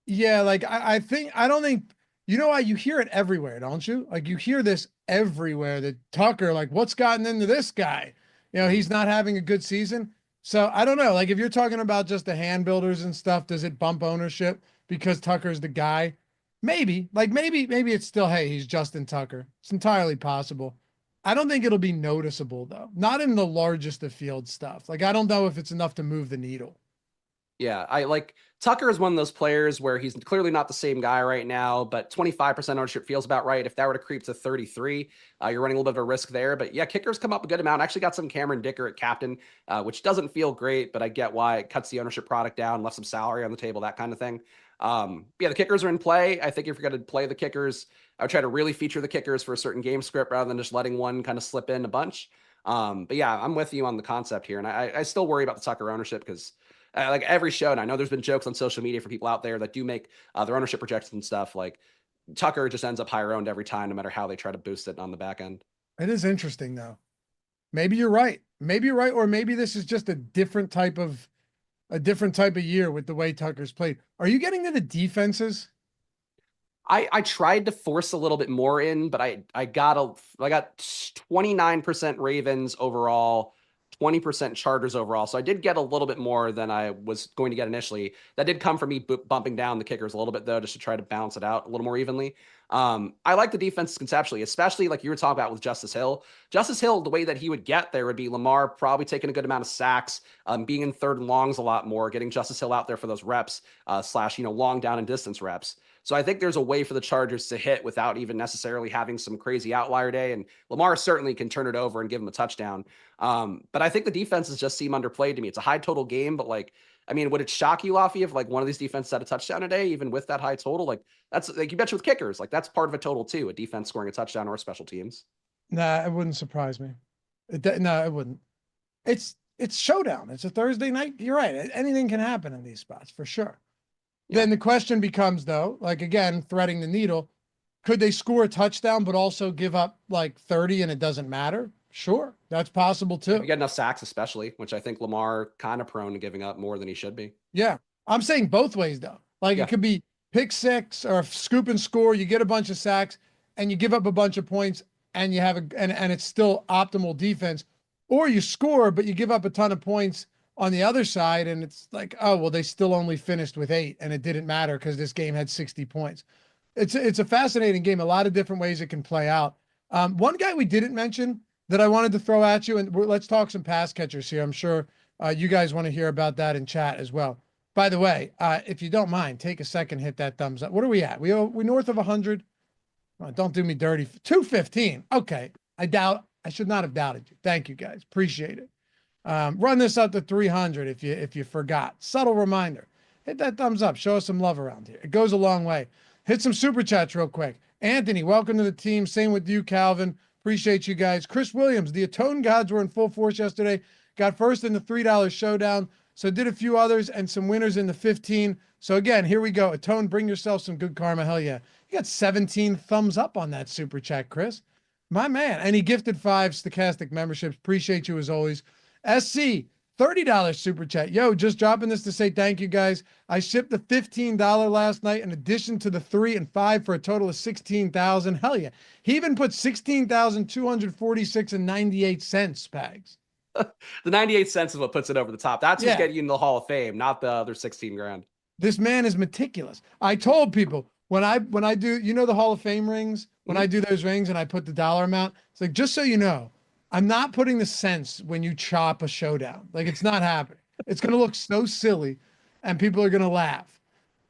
Yeah, like I don't think why you hear it everywhere, don't you? Like you hear this everywhere that Tucker, like, what's gotten into this guy? He's not having a good season. So I don't know. Like if you're talking about just the hand builders and stuff, does it bump ownership because Tucker's the guy? Maybe. Like maybe it's still, hey, he's Justin Tucker. It's entirely possible. I don't think it'll be noticeable though. Not in the largest of field stuff. Like I don't know if it's enough to move the needle. Yeah, I like Tucker is one of those players where he's clearly not the same guy right now, but 25% ownership feels about right. If that were to creep to 33, you're running a little bit of a risk there. But yeah, kickers come up a good amount. I actually got some Cameron Dicker at captain, which doesn't feel great, but I get why it cuts the ownership product down, left some salary on the table, that kind of thing. Yeah, the kickers are in play. I think if you're going to play the kickers, I would try to really feature the kickers for a certain game script rather than just letting one kind of slip in a bunch. But yeah, I'm with you on the concept here. And I still worry about the Tucker ownership because like every show, and I know there's been jokes on social media for people out there that do make their ownership projections and stuff. Like Tucker just ends up higher owned every time, no matter how they try to boost it on the back end. It is interesting though. Maybe you're right. Maybe you're right, or maybe this is just a different type of year with the way Tucker's played. Are you getting to the defenses? I tried to force a little bit more in, but I got 29% Ravens overall, 20% Chargers overall. So I did get a little bit more than I was going to get initially. That did come from me bumping down the kickers a little bit though, just to try to balance it out a little more evenly. I like the defense conceptually, especially like you were talking about with Justice Hill. Justice Hill, the way that he would get there would be Lamar probably taking a good amount of sacks, being in third and longs a lot more, getting Justice Hill out there for those reps, slash, long down and distance reps. So I think there's a way for the Chargers to hit without even necessarily having some crazy outlier day. And Lamar certainly can turn it over and give him a touchdown. But I think the defenses just seem underplayed to me. It's a high total game, but like, I mean, would it shock you, Laffy, if like one of these defenses had a touchdown a day, even with that high total? Like that's like you bet you with kickers, like that's part of a total too, a defense scoring a touchdown or special teams. Nah, it wouldn't surprise me. No, it wouldn't. It's showdown. It's a Thursday night. You're right. Anything can happen in these spots for sure. Yeah. Then the question becomes though, like again, threading the needle, could they score a touchdown but also give up like 30 and it doesn't matter? Sure, that's possible too. If you get enough sacks, especially, which I think Lamar kind of prone to giving up more than he should be. Yeah, I'm saying both ways though. Like it could be pick six or scoop and score. You get a bunch of sacks and you give up a bunch of points and you have and it's still optimal defense, or you score but you give up a ton of points on the other side and it's like, oh well, they still only finished with 8 and it didn't matter because this game had 60 points. It's a fascinating game. A lot of different ways it can play out. One guy we didn't mention that I wanted to throw at you, and let's talk some pass catchers here. I'm sure you guys want to hear about that in chat as well. By the way, if you don't mind, take a second, hit that thumbs up. What are we at? We north of 100. Oh, don't do me dirty. 215. Okay. I should not have doubted you. Thank you guys. Appreciate it. Run this up to 300 if you forgot. Subtle reminder. Hit that thumbs up. Show us some love around here. It goes a long way. Hit some super chats real quick. Anthony, welcome to the team. Same with you, Calvin. Appreciate you guys. Chris Williams, the Atone gods were in full force yesterday. Got first in the $3 showdown. So did a few others and some winners in the 15. So again, here we go. Atone, bring yourself some good karma. Hell yeah. You got 17 thumbs up on that super chat, Chris. My man. And he gifted 5 Stokastic memberships. Appreciate you as always. SC, $30 super chat. Yo, just dropping this to say thank you guys. I shipped the $15 last night in addition to the 3 and 5 for a total of 16,000. Hell yeah. He even put 16,246 and 98 cents, Pags. The 98 cents is what puts it over the top. That's what's getting you in the Hall of Fame, not the other 16 grand. This man is meticulous. I told people when I do, the Hall of Fame rings, when I do those rings and I put the dollar amount, it's like, just so you know, I'm not putting the cents when you chop a showdown. Like it's not happening. It's going to look so silly and people are going to laugh.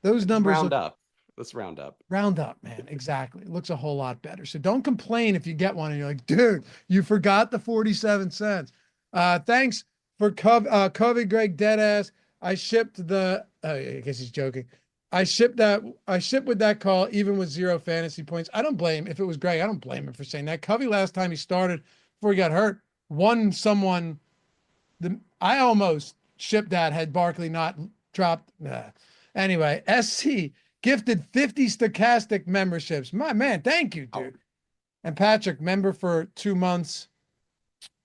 Those numbers round up. Let's round up. Round up, man. Exactly. It looks a whole lot better. So don't complain if you get one and you're like, dude, you forgot the 47 cents. Thanks for COVID Greg Deadass. I shipped the, I guess he's joking. I shipped with that call, even with 0 fantasy points. I don't blame, if it was Greg, I don't blame him for saying that. Covey last time he started, before he got hurt, won someone. I almost shipped that had Barkley not dropped. Anyway, SC gifted 50 Stokastic memberships. My man, thank you, dude. And Patrick, member for 2 months.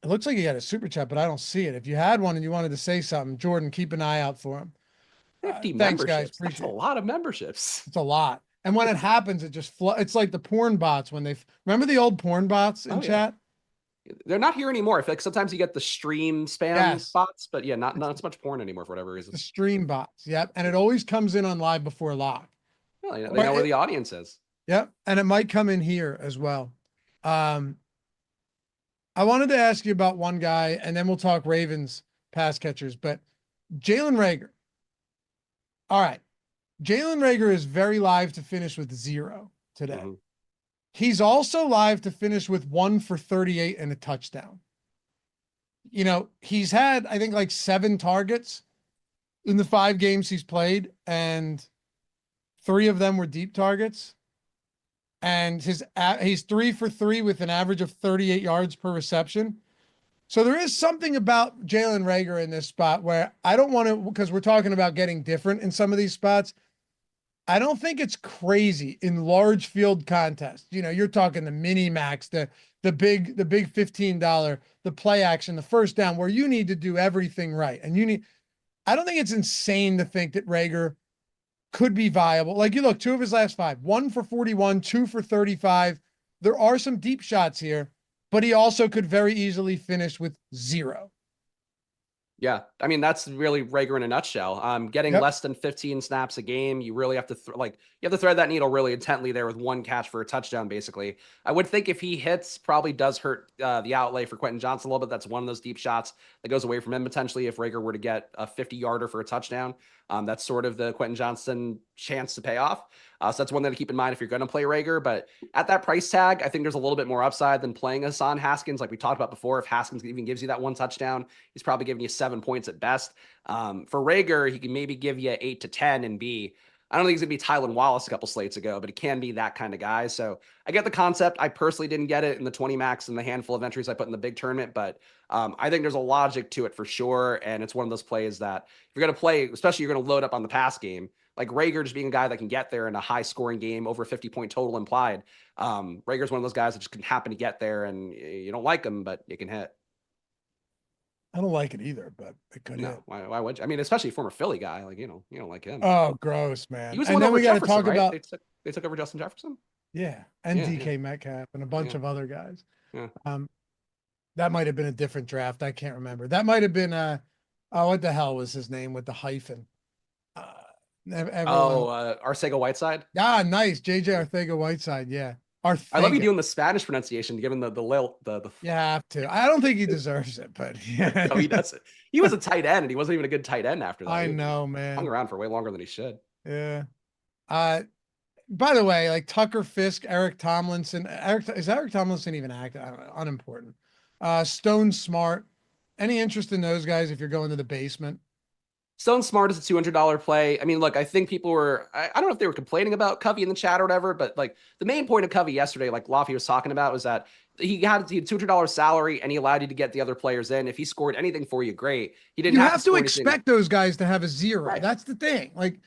It looks like you got a super chat, but I don't see it. If you had one and you wanted to say something, Jordan, keep an eye out for him. 50 thanks, memberships. guys. That's a lot of memberships. It's a lot. And when it happens, it just it's like the porn bots when they remember the old porn bots in chat. They're not here anymore. I feel like sometimes you get the stream spam Yes, bots, but yeah, not so much porn anymore for whatever reason. the stream bots. Yep, and it always comes in on live before lock. Well, they Or know where the audience is. yep, and it might come in here as well. I wanted to ask you about one guy, and then we'll talk Ravens pass catchers. But Jaylen Reagor. All right, Jaylen Reagor is very live to finish with 0 today. Mm-hmm. He's also live to finish with 1 for 38 and a touchdown. You know, he's had, I think, like 7 targets in the 5 games he's played, and 3 of them were deep targets. And he's 3 for 3 with an average of 38 yards per reception. So there is something about Jaylen Reagor in this spot where I don't want to, because we're talking about getting different in some of these spots. I don't think it's crazy in large field contests. You know, you're talking the mini max, the big $15, the play action, the first down, where you need to do everything right. And I don't think it's insane to think that Reagor could be viable. Like, you look, 2 of his last 5, 1 for 41, 2 for 35. There are some deep shots here, but he also could very easily finish with 0. Yeah, I mean, that's really Reagor in a nutshell. Getting less than 15 snaps a game, you really have to you have to thread that needle really intently there with 1 catch for a touchdown, basically. I would think if he hits, probably does hurt the outlay for Quentin Johnson a little bit. That's one of those deep shots that goes away from him potentially if Reagor were to get a 50-yarder for a touchdown. That's sort of the Quentin Johnson chance to pay off. So that's one thing to keep in mind if you're going to play Reagor. But at that price tag, I think there's a little bit more upside than playing Hassan Haskins. Like we talked about before, if Haskins even gives you that 1 touchdown, he's probably giving you 7 points at best. For Reagor, he can maybe give you 8 to 10 and be, I don't think he's going to be Tylan Wallace a couple slates ago, but he can be that kind of guy. So I get the concept. I personally didn't get it in the 20 max and the handful of entries I put in the big tournament, but I think there's a logic to it for sure. And it's one of those plays that if you're going to play, especially you're going to load up on the pass game, like Reagor just being a guy that can get there in a high scoring game, over 50-point total implied. Rager's one of those guys that just can happen to get there, and you don't like him, but you can hit. I don't like it either, but it could hit. Why would you? I mean, especially a former Philly guy, like, you don't like him. Oh, gross, man. He was and one then over we got to Jefferson, talk right? about They took over Justin Jefferson. Yeah, and DK Metcalf and a bunch of other guys. Yeah. That might have been a different draft. I can't remember. That might have been what the hell was his name with the hyphen? Arcega-Whiteside. Ah, nice. JJ Arcega-Whiteside. Yeah. I love you doing the Spanish pronunciation, given the You have to. I don't think he deserves it, but yeah. No, he doesn't. He was a tight end, and he wasn't even a good tight end after that. I know, man. Hung around for way longer than he should. Yeah. By the way, like Tucker Fisk, Eric Tomlinson. Is Eric Tomlinson even active? I don't know. Unimportant. Stone Smart. Any interest in those guys if you're going to the basement? Stone Smart is a $200 play. I mean, look, I think people were, I don't know if they were complaining about Covey in the chat or whatever, but like the main point of Covey yesterday, like Lofty was talking about, was that he had $200 salary and he allowed you to get the other players in. If he scored anything for you, great. He didn't have to expect those guys to have a 0. Right. That's the thing. Like,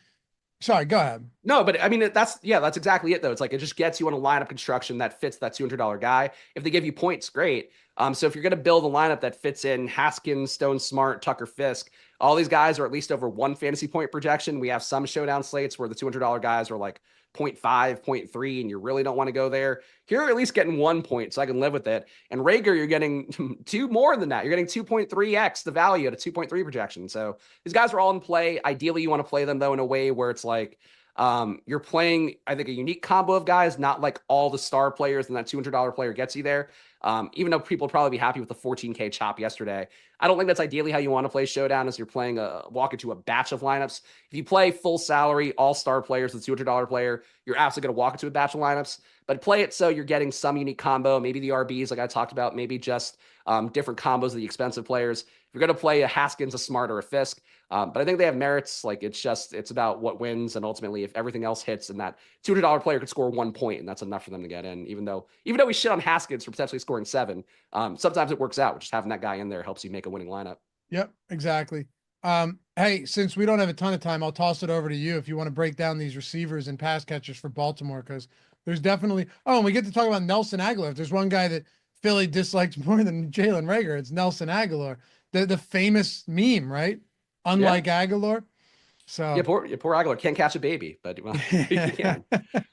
sorry, go ahead. No, but I mean, that's exactly it though. It's like, it just gets you on a lineup construction that fits that $200 guy. If they give you points, great. So if you're going to build a lineup that fits in Haskins, Stone Smart, Tucker Fisk, all these guys are at least over 1 fantasy point projection. We have some showdown slates where the $200 guys are like 0.5, 0.3, and you really don't want to go there. Here, you're at least getting 1 point, so I can live with it. And Reagor, you're getting 2 more than that. You're getting 2.3x the value at a 2.3 projection. So these guys are all in play. Ideally, you want to play them, though, in a way where it's like, you're playing, I think, a unique combo of guys, not like all the star players and that $200 player gets you there. Even though people would probably be happy with the 14K chop yesterday, I don't think that's ideally how you want to play Showdown, as you're playing walk into a batch of lineups. If you play full salary, all star players, the $200 player, you're absolutely going to walk into a batch of lineups, but play it so you're getting some unique combo, maybe the RBs like I talked about, maybe just different combos of the expensive players. If you're going to play a Haskins, a Smart, or a Fisk, but I think they have merits. Like, it's about what wins, and ultimately, if everything else hits, and that $200 player could score 1 point, and that's enough for them to get in. Even though we shit on Haskins for potentially scoring 7, sometimes it works out. Just having that guy in there helps you make a winning lineup. Yep, exactly. Hey, since we don't have a ton of time, I'll toss it over to you if you want to break down these receivers and pass catchers for Baltimore, because there's definitely. Oh, and we get to talk about Nelson Aguilar. If there's one guy that Philly dislikes more than Jaylen Reagor, it's Nelson Aguilar, the famous meme, right? Unlike Aguilar. So yeah, poor Aguilar can't catch a baby, but well, he can.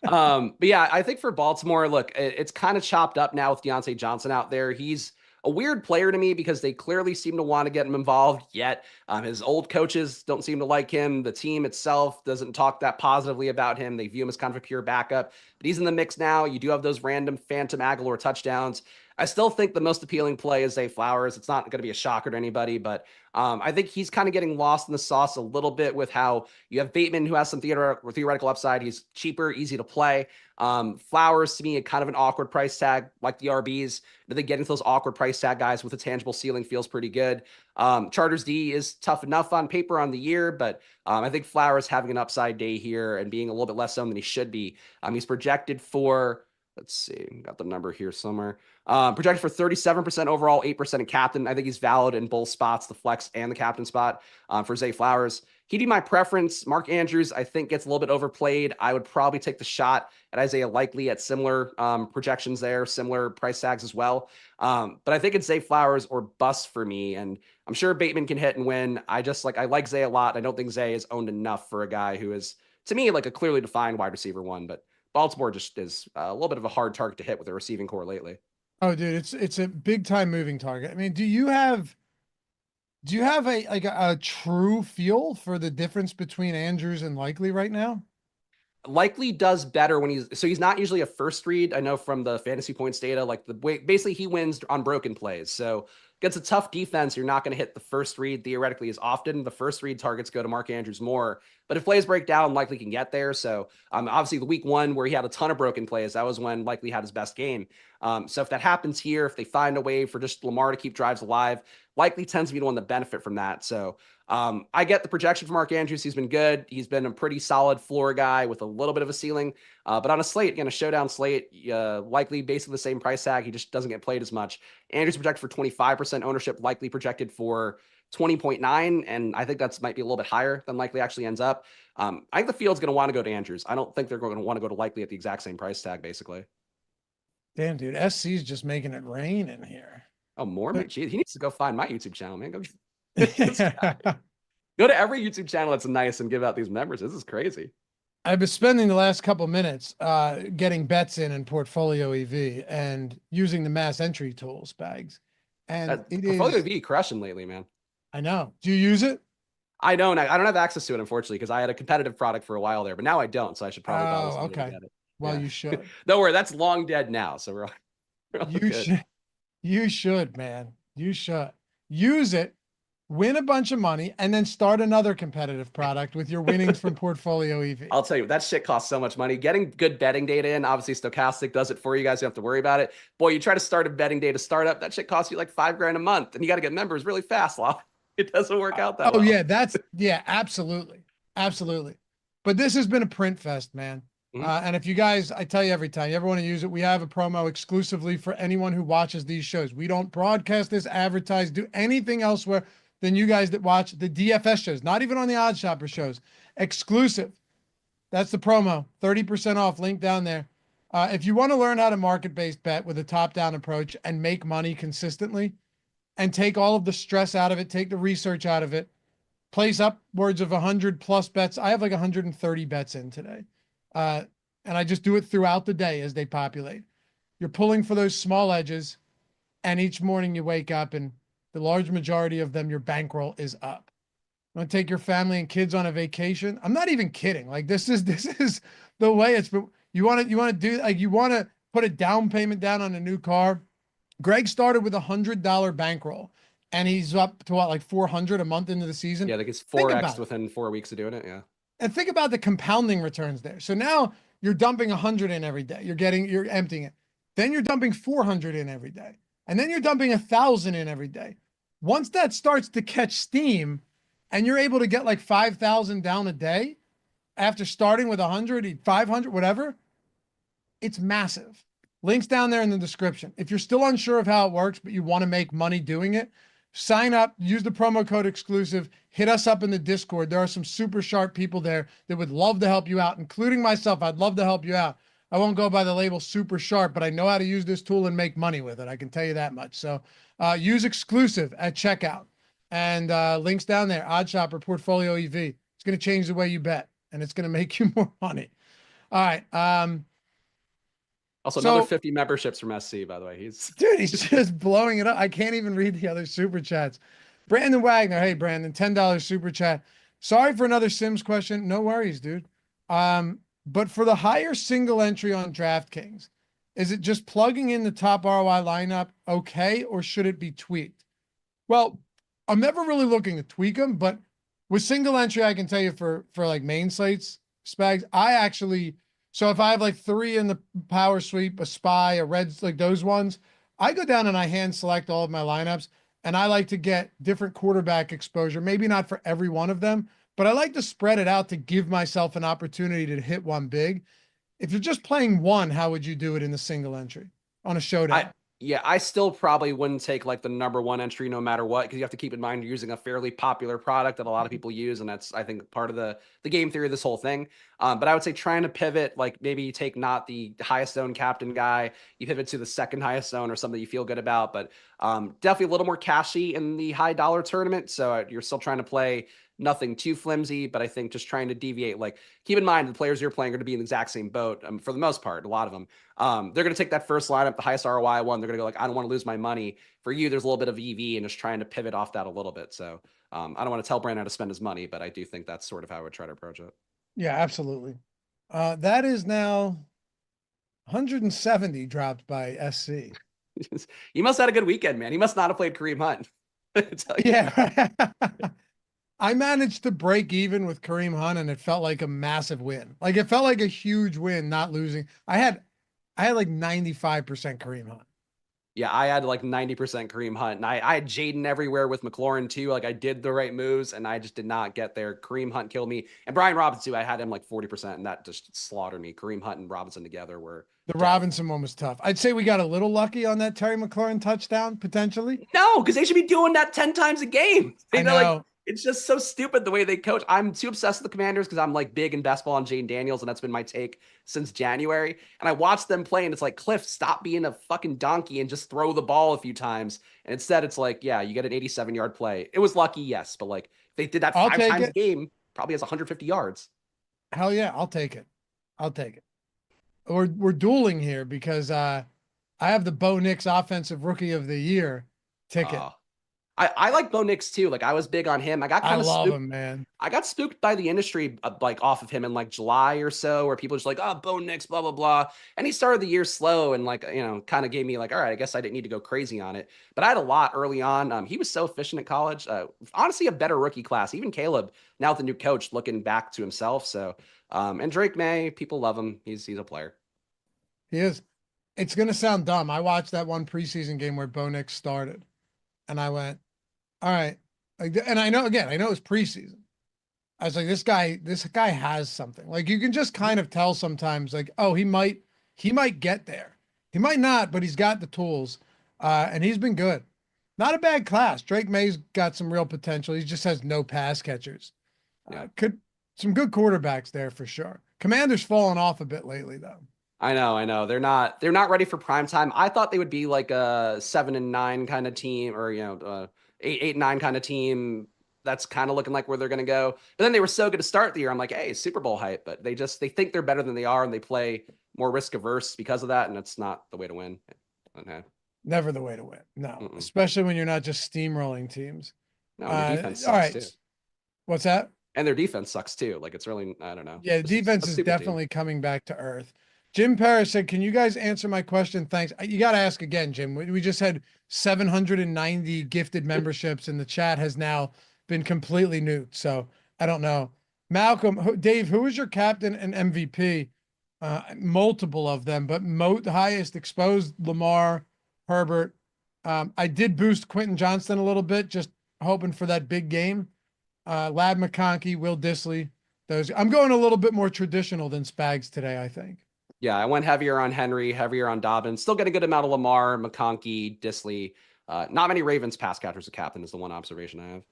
But yeah, I think for Baltimore, look, it's kind of chopped up now with Deontay Johnson out there. He's a weird player to me because they clearly seem to want to get him involved, yet his old coaches don't seem to like him. The team itself doesn't talk that positively about him. They view him as kind of a pure backup, but he's in the mix now. You do have those random phantom Aguilar touchdowns. I still think the most appealing play is Zay Flowers. It's not going to be a shocker to anybody, but I think he's kind of getting lost in the sauce a little bit with how you have Bateman, who has some theoretical upside. He's cheaper, easy to play. Flowers, to me, kind of an awkward price tag, like the RBs. I think getting to those awkward price tag guys with a tangible ceiling feels pretty good. Charters D is tough enough on paper on the year, but I think Flowers having an upside day here and being a little bit less owned than he should be. He's projected for, let's see, got the number here somewhere. Projected for 37% overall, 8% in captain. I think he's valid in both spots, the flex and the captain spot for Zay Flowers. He'd be my preference. Mark Andrews, I think, gets a little bit overplayed. I would probably take the shot at Isaiah Likely at similar projections there, similar price tags as well. But I think it's Zay Flowers or bust for me. And I'm sure Bateman can hit and win. I like Zay a lot. I don't think Zay is owned enough for a guy who is, to me, like a clearly defined wide receiver one. But Baltimore just is a little bit of a hard target to hit with their receiving core lately. Oh, dude, it's a big time moving target. I mean, do you have a true feel for the difference between Andrews and Likely right now? Likely does better when he's not usually a first read. I know from the fantasy points data, like the way basically he wins on broken plays. So against a tough defense, you're not going to hit the first read theoretically as often. The first read targets go to Mark Andrews more, but if plays break down, Likely can get there. So obviously the week one where he had a ton of broken plays, that was when Likely had his best game. So if that happens here, if they find a way for just Lamar to keep drives alive, Likely tends to be the one to benefit from that. So I get the projection for Mark Andrews. He's been good. He's been a pretty solid floor guy with a little bit of a ceiling. But on a slate, again, a showdown slate, Likely basically the same price tag. He just doesn't get played as much. Andrews projected for 25% ownership, Likely projected for 20.9. And I think that's might be a little bit higher than Likely actually ends up. I think the field's going to want to go to Andrews. I don't think they're going to want to go to Likely at the exact same price tag, basically. Damn, dude, SC's just making it rain in here. Oh, Mormon? Geez, he needs to go find my YouTube channel, man. Go I've Go to every YouTube channel that's nice and give out these members. This is crazy. been spending the last couple minutes getting bets in portfolio EV and using the mass entry tools bags. And Portfolio EV crushing lately, man. I know. Do you use it? I don't have access to it, unfortunately, because I had a competitive product for a while there, but now I don't. So I should probably buy this okay. to get it. Well, Yeah. you should. Don't worry, that's long dead now. So we're all You good. should. You should, man. You should use it, win a bunch of money, and then start another competitive product with your winnings from portfolio EV. I'll tell you, that shit costs so much money. Getting good betting data in, obviously Stokastic does it for you guys. You don't have to worry about it. Boy, you try to start a betting data startup, that shit costs you like $5,000 a month, and you got to get members really fast, Law. It doesn't work out that well. Yeah, absolutely. Absolutely. But this has been a print fest, man. And if you guys, I tell you every time, you ever want to use it, we have a promo exclusively for anyone who watches these shows. We don't broadcast this, advertise, do anything elsewhere than you guys that watch the DFS shows, not even on the Odd Shopper shows. Exclusive. That's the promo. 30% off. Link down there. If you want to learn how to market-based bet with a top-down approach and make money consistently and take all of the stress out of it, take the research out of it, place upwards of 100 plus bets. I have like 130 bets in today. And I just do it throughout the day as they populate. You're pulling for those small edges, and each morning you wake up and the large majority of them, your bankroll is up. You want to take your family and kids on a vacation? I'm not even kidding. Like this is the way it's, you want to put a down payment down on a new car. Greg started with $100 bankroll and he's up to what, like 400 a month into the season. Yeah, I think it's 4x within 4 weeks of doing it. Yeah. And think about the compounding returns there. So now you're dumping 100 in every day. You're emptying it. Then you're dumping 400 in every day. And then you're dumping 1,000 in every day. Once that starts to catch steam and you're able to get like 5,000 down a day after starting with 100, 500, whatever, it's massive. Links down there in the description. If you're still unsure of how it works, but you want to make money doing it, sign up, use the promo code exclusive, hit us up in the Discord. There are some super sharp people there that would love to help you out, including myself. I'd love to help you out. I won't go by the label super sharp, but I know how to use this tool and make money with it. I can tell you that much. So use exclusive at checkout and links down there. Odd Shopper Portfolio EV. It's going to change the way you bet and it's going to make you more money. All right. Also, another So 50 memberships from SC, by the way. He's dude, he's just blowing it up. I can't even read the other super chats. Brandon Wagner. Hey, Brandon, $10 super chat. Sorry for another Sims question. No worries, dude. But for the higher single entry on DraftKings, is it just plugging in the top ROI lineup okay, or should it be tweaked? Well, I'm never really looking to tweak them, but with single entry, I can tell you for like main slates, Spags, I actually, so if I have like 3 in the power sweep, a spy, a reds, like those ones, I go down and I hand select all of my lineups, and I like to get different quarterback exposure. Maybe not for every one of them, but I like to spread it out to give myself an opportunity to hit one big. If you're just playing one, how would you do it in the single entry on a showdown? I still probably wouldn't take like the number one entry no matter what, because you have to keep in mind you're using a fairly popular product that a lot of people use, and that's I think part of the game theory of this whole thing. But I would say trying to pivot, like maybe you take not the highest owned captain guy, you pivot to the second highest owned or something you feel good about, but definitely a little more cashy in the high dollar tournament. So you're still trying to play nothing too flimsy, but I think just trying to deviate, like keep in mind the players you're playing are going to be in the exact same boat for the most part, a lot of them. They're going to take that first lineup, the highest ROI one. They're going to go like, I don't want to lose my money. For you, there's a little bit of EV and just trying to pivot off that a little bit. So I don't want to tell Brandon how to spend his money, but I do think that's sort of how I would try to approach it. Yeah, absolutely. That is now 170 dropped by SC. He must have had a good weekend, man. He must not have played Kareem Hunt. Yeah. I managed to break even with Kareem Hunt, and it felt like a massive win. Like it felt like a huge win, not losing. I had like 95% Kareem Hunt. Yeah, I had like 90% Kareem Hunt, and I had Jaden everywhere with McLaurin too. Like I did the right moves, and I just did not get there. Kareem Hunt killed me, and Brian Robinson too. I had him like 40%, and that just slaughtered me. Kareem Hunt and Robinson together were The dead. Robinson one was tough. I'd say we got a little lucky on that Terry McLaurin touchdown, potentially. No, because they should be doing that 10 times a game. I Know, like know. it's just so stupid the way they coach. I'm too obsessed with the Commanders because I'm like big in basketball on Jaden Daniels, and that's been my take since January. And I watched them play, and it's like, Cliff, stop being a fucking donkey and just throw the ball a few times. And instead, it's like, yeah, you get an 87-yard play. It was lucky, yes, but like if they did that I'll 5 take times a it. game, probably has 150 yards. Hell yeah, I'll take it. I'll take it. We're dueling here because I have the Bo Nix Offensive Rookie of the Year ticket. I like Bo Nix too. Like I was big on him. I got I kind of love spooked. him, man. I got spooked by the industry, like off of him in like July or so, where people just like, oh, Bo Nix, blah, blah, blah. And he started the year slow and like, kind of gave me like, all right, I guess I didn't need to go crazy on it. But I had a lot early on. He was so efficient at college. Honestly, a better rookie class. Even Caleb, now with the new coach, looking back to himself. So, and Drake May, people love him. He's a player. He is. It's going to sound dumb. I watched that one preseason game where Bo Nix started, and I went, all right. Like, and I know, again, I know it's preseason. I was like, this guy has something. Like you can just kind of tell sometimes, like, oh, he might get there. He might not, but he's got the tools. And he's been good. Not a bad class. Drake May's got some real potential. He just has no pass catchers. Could some good quarterbacks there for sure. Commander's fallen off a bit lately though. I know. They're not ready for prime time. I thought they would be like a 7-9 kind of team, or 8-9 kind of team. That's kind of looking like where they're going to go. But then they were so good to start the year. I'm like, hey, Super Bowl hype. But they think they're better than they are, and they play more risk averse because of that. And it's not the way to win. Okay. Never the way to win. No, especially when you're not just steamrolling teams. No, their defense sucks all right. too. What's that? And their defense sucks too. Like it's really, I don't know. Yeah, the defense is definitely coming back to earth. Jim Parrish said, can you guys answer my question? Thanks. You got to ask again, Jim. We just had 790 gifted memberships, and the chat has now been completely nuked. So I don't know. Malcolm, Dave, who is your captain and MVP? Multiple of them, but the highest exposed, Lamar, Herbert. I did boost Quentin Johnston a little bit, just hoping for that big game. Lad McConkey, Will Dissly. I'm going a little bit more traditional than Spags today, I think. Yeah, I went heavier on Henry, heavier on Dobbins. Still get a good amount of Lamar, McConkey, Dissly. Not many Ravens pass catchers a captain is the one observation I have.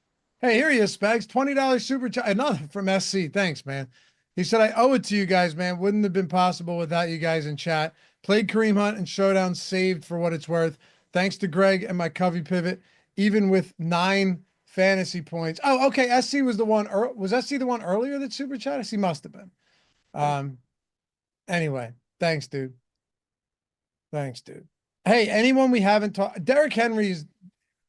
Hey, here he is, Spags. $20 super chat. Another from SC. Thanks, man. He said, I owe it to you guys, man. Wouldn't have been possible without you guys in chat. Played Kareem Hunt and Showdown, saved for what it's worth. Thanks to Greg and my Covey pivot, even with 9 fantasy points. Oh, okay. SC was the one. Was SC the one earlier that super chat? He must have been. Anyway, thanks, dude. Thanks, dude. Hey, anyone we haven't talked, Derrick Henry's,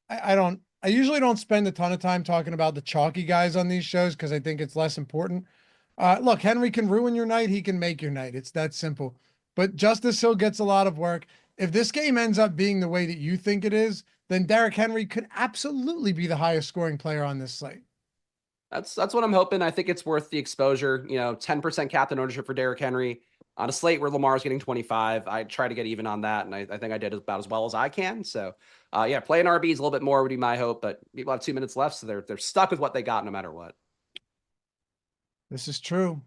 I usually don't spend a ton of time talking about the chalky guys on these shows because I think it's less important. Look, Henry can ruin your night. He can make your night. It's that simple. But Justice Hill gets a lot of work. If this game ends up being the way that you think it is, then Derrick Henry could absolutely be the highest scoring player on this slate. That's what I'm hoping. I think it's worth the exposure. 10% captain ownership for Derrick Henry on a slate where Lamar's getting 25. I try to get even on that, and I think I did about as well as I can. So, playing RBs a little bit more would be my hope. But people have 2 minutes left, so they're stuck with what they got no matter what. This is true.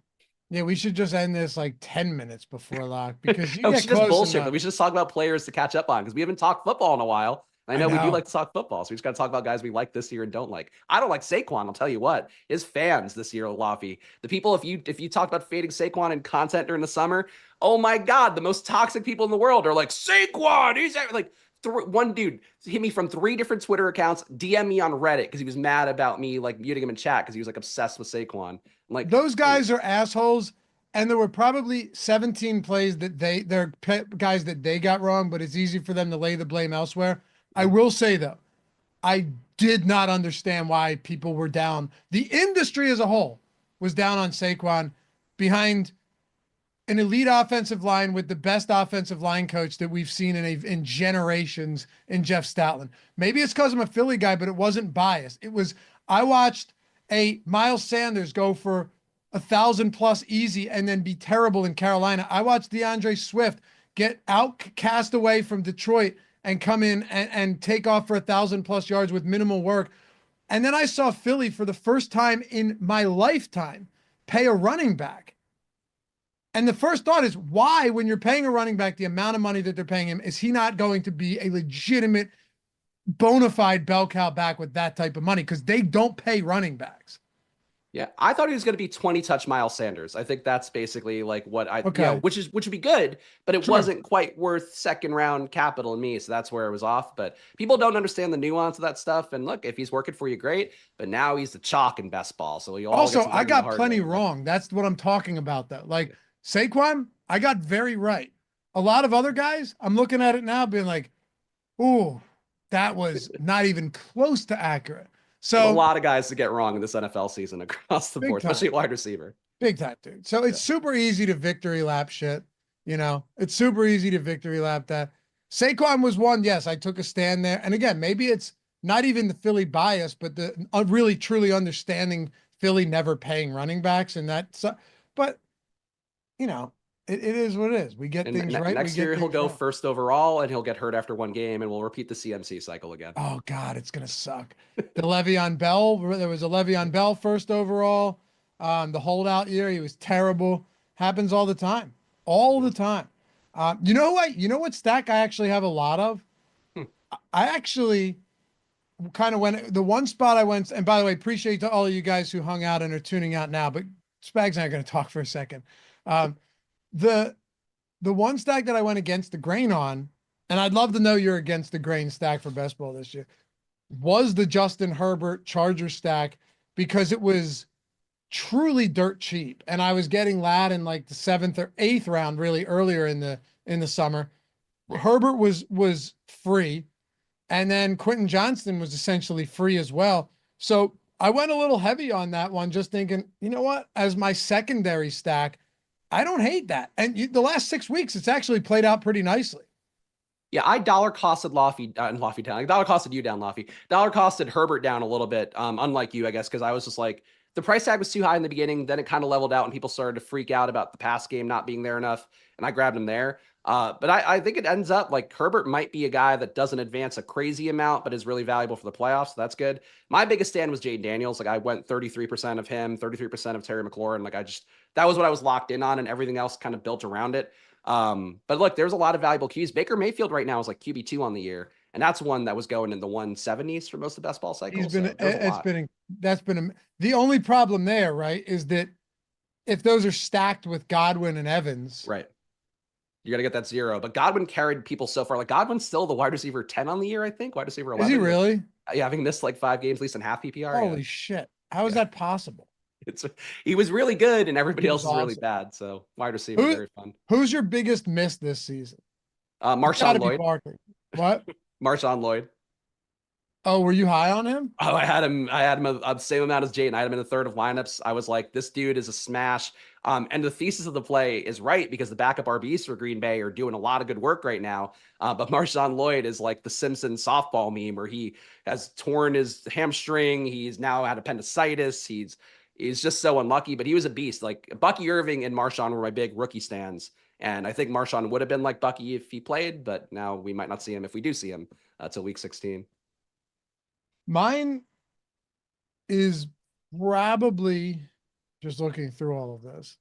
Yeah, we should just end this like 10 minutes before lock because you No, we get should just close bullshit. enough. But we should just talk about players to catch up on because we haven't talked football in a while. I know we do like to talk football, so we just got to talk about guys we like this year and don't like. I don't like Saquon. I'll tell you what, his fans this year, Laffy, the people. If you talk about fading Saquon in content during the summer, oh my god, the most toxic people in the world are like Saquon. He's like one dude hit me from 3 different Twitter accounts, DM me on Reddit because he was mad about me like muting him in chat because he was like obsessed with Saquon. I'm like, those guys are assholes. And there were probably 17 plays that they're guys that they got wrong, but it's easy for them to lay the blame elsewhere. I will say though, I did not understand why people were down. The industry as a whole was down on Saquon behind an elite offensive line with the best offensive line coach that we've seen in generations in Jeff Stoutland. Maybe it's because I'm a Philly guy, but it wasn't biased. I watched a Miles Sanders go for 1,000+ easy and then be terrible in Carolina. I watched DeAndre Swift get cast away from Detroit and come in and take off for 1,000+ yards with minimal work. And then I saw Philly for the first time in my lifetime pay a running back. And the first thought is, why, when you're paying a running back the amount of money that they're paying him, is he not going to be a legitimate, bona fide bell cow back with that type of money? Because they don't pay running backs. Yeah, I thought he was going to be 20 touch Miles Sanders. I think that's basically like what which would be good, but it wasn't quite worth second round capital in me. So that's where it was off. But people don't understand the nuance of that stuff. And look, if he's working for you, great. But now he's the chalk in best ball. So I got plenty wrong. That's what I'm talking about though. Like Saquon, I got very right. A lot of other guys, I'm looking at it now being like, ooh, that was not even close to accurate. So a lot of guys to get wrong in this NFL season across the board, especially wide receiver. Big time, dude. So it's super easy to victory lap shit. It's super easy to victory lap that. Saquon was one. Yes, I took a stand there. And again, maybe it's not even the Philly bias, but the really truly understanding Philly never paying running backs and that. But it is what it is. We get things right. Next year he'll go first overall and he'll get hurt after one game and we'll repeat the CMC cycle again. Oh God, it's going to suck. The Le'Veon Bell, there was a Le'Veon Bell first overall. The holdout year, he was terrible. Happens all the time. All the time. You know what stack I actually have a lot of? I actually kind of went, the one spot I went, and by the way, appreciate to all of you guys who hung out and are tuning out now, but Spag's not going to talk for a second. The one stack that I went against the grain on, and I'd love to know you're against the grain stack for best ball this year, was the Justin Herbert Charger stack because it was truly dirt cheap. And I was getting Lad in like the 7th or 8th round, really earlier in the summer. Herbert was free. And then Quentin Johnston was essentially free as well. So I went a little heavy on that one, just thinking, you know what, as my secondary stack, I don't hate that. And the last 6 weeks, it's actually played out pretty nicely. Yeah, I dollar costed Laffy down. Dollar costed you down, Laffy. Dollar costed Herbert down a little bit, unlike you, I guess, because I was just like, the price tag was too high in the beginning. Then it kind of leveled out and people started to freak out about the pass game not being there enough. And I grabbed him there. But I think it ends up like Herbert might be a guy that doesn't advance a crazy amount, but is really valuable for the playoffs. So that's good. My biggest stand was Jaden Daniels. Like I went 33% of him, 33% of Terry McLaurin. Like that was what I was locked in on, and everything else kind of built around it. But look, there's a lot of valuable Qs. Baker Mayfield right now is like QB2 on the year. And that's one that was going in the 170s for most of the best ball cycles. The only problem there, right, is that if those are stacked with Godwin and Evans, right, you got to get that 0. But Godwin carried people so far. Like Godwin's still the wide receiver 10 on the year, I think. Wide receiver 11. Is he really? Yeah, having missed like 5 games, at least in half PPR. Holy shit! How is that possible? He was really good, and everybody else is really bad. So wide receiver, very fun. Who's your biggest miss this season? Marshawn Lloyd. Barkley. What? Marshawn Lloyd. Oh, were you high on him? Oh, I had him the same amount as Jayden. I had him in the third of lineups. I was like, this dude is a smash. And the thesis of the play is right because the backup RBs for Green Bay are doing a lot of good work right now. But Marshawn Lloyd is like the Simpsons softball meme where he has torn his hamstring. He's now had appendicitis. He's just so unlucky, but he was a beast. Like Bucky Irving and Marshawn were my big rookie stands. And I think Marshawn would have been like Bucky if he played, but now we might not see him if we do see him till week 16. Mine is probably, just looking through all of this,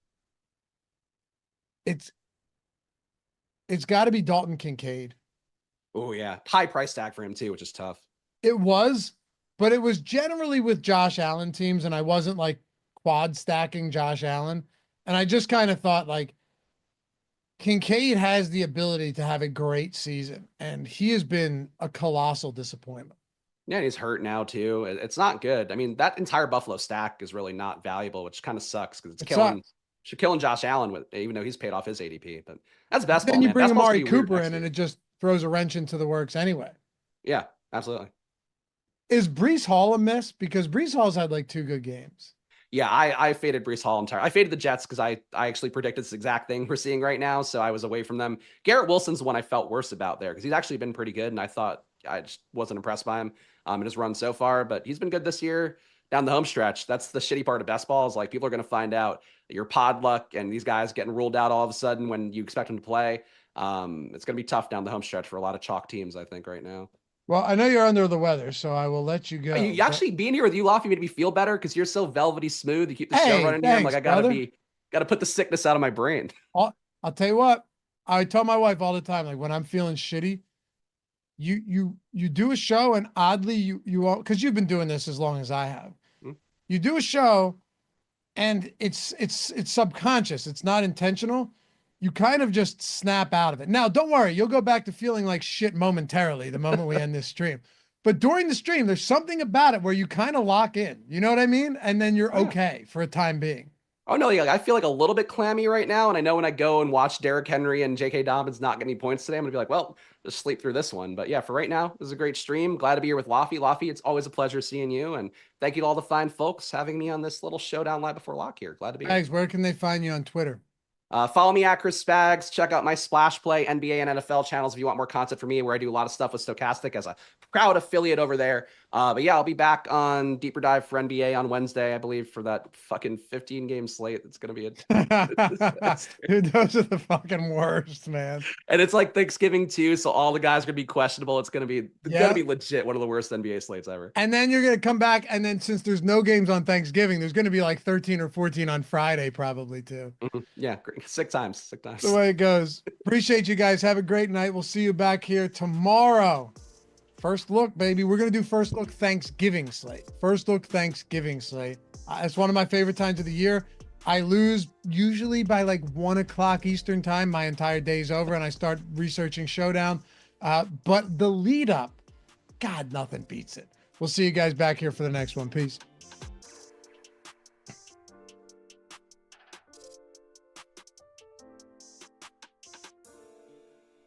it's got to be Dalton Kincaid. Oh yeah, high price tag for him too, which is tough. It was, but it was generally with Josh Allen teams, and I wasn't like quad stacking Josh Allen. And I just kind of thought like Kincaid has the ability to have a great season, and he has been a colossal disappointment. Yeah, and he's hurt now too. It's not good. I mean, that entire Buffalo stack is really not valuable, which kind of sucks because it's killing Josh Allen with, even though he's paid off his ADP. But that's basketball. Then you man. bring Basketball's Amari gonna be weird Cooper next in, and year. it just throws a wrench into the works anyway. Yeah, absolutely. Is Breece Hall a miss? Because Breece Hall's had like 2 good games. Yeah, I faded Breece Hall entirely. I faded the Jets because I actually predicted this exact thing we're seeing right now, so I was away from them. Garrett Wilson's the one I felt worse about there because he's actually been pretty good, and I thought I just wasn't impressed by him in his run so far, but he's been good this year down the home stretch. That's the shitty part of best ball is like people are going to find out that your pod luck and these guys getting ruled out all of a sudden when you expect them to play. It's going to be tough down the home stretch for a lot of chalk teams, I think, right now. Well, I know you're under the weather, so I will let you go. You actually being here with you, Lofty, made me feel better because you're so velvety smooth. You keep the show running here. I'm like, I gotta put the sickness out of my brain. I'll tell you what, I tell my wife all the time, like when I'm feeling shitty, you do a show, and oddly you because you've been doing this as long as I have. Mm-hmm. You do a show and it's subconscious. It's not intentional. You kind of just snap out of it. Now, don't worry. You'll go back to feeling like shit momentarily the moment we end this stream. But during the stream, there's something about it where you kind of lock in. You know what I mean? And then you're okay for a time being. Oh, no. Yeah, I feel like a little bit clammy right now. And I know when I go and watch Derrick Henry and J.K. Dobbins not get any points today, I'm going to be like, well, just sleep through this one. But yeah, for right now, this is a great stream. Glad to be here with Lofty. Lofty, it's always a pleasure seeing you. And thank you to all the fine folks having me on this little showdown live before lock here. Glad to be here. Thanks. Where can they find you on Twitter? Follow me at Chris Spags. Check out my Splash Play, NBA, and NFL channels if you want more content from me, where I do a lot of stuff with Stokastic as a proud affiliate over there. But yeah, I'll be back on Deeper Dive for NBA on Wednesday, I believe, for that fucking 15-game slate. It's going to be Dude, those are the fucking worst, man. And it's like Thanksgiving too, so all the guys are going to be questionable. It's going to be legit one of the worst NBA slates ever. And then you're going to come back, and then since there's no games on Thanksgiving, there's going to be like 13 or 14 on Friday probably too. Mm-hmm. Yeah, great. Sick times. The way it goes. Appreciate you guys. Have a great night. We'll see you back here tomorrow. First look, baby. We're going to do first look Thanksgiving slate. First look Thanksgiving slate. It's one of my favorite times of the year. I lose usually by like 1 o'clock Eastern time. My entire day's over and I start researching Showdown. But the lead up, God, nothing beats it. We'll see you guys back here for the next one. Peace.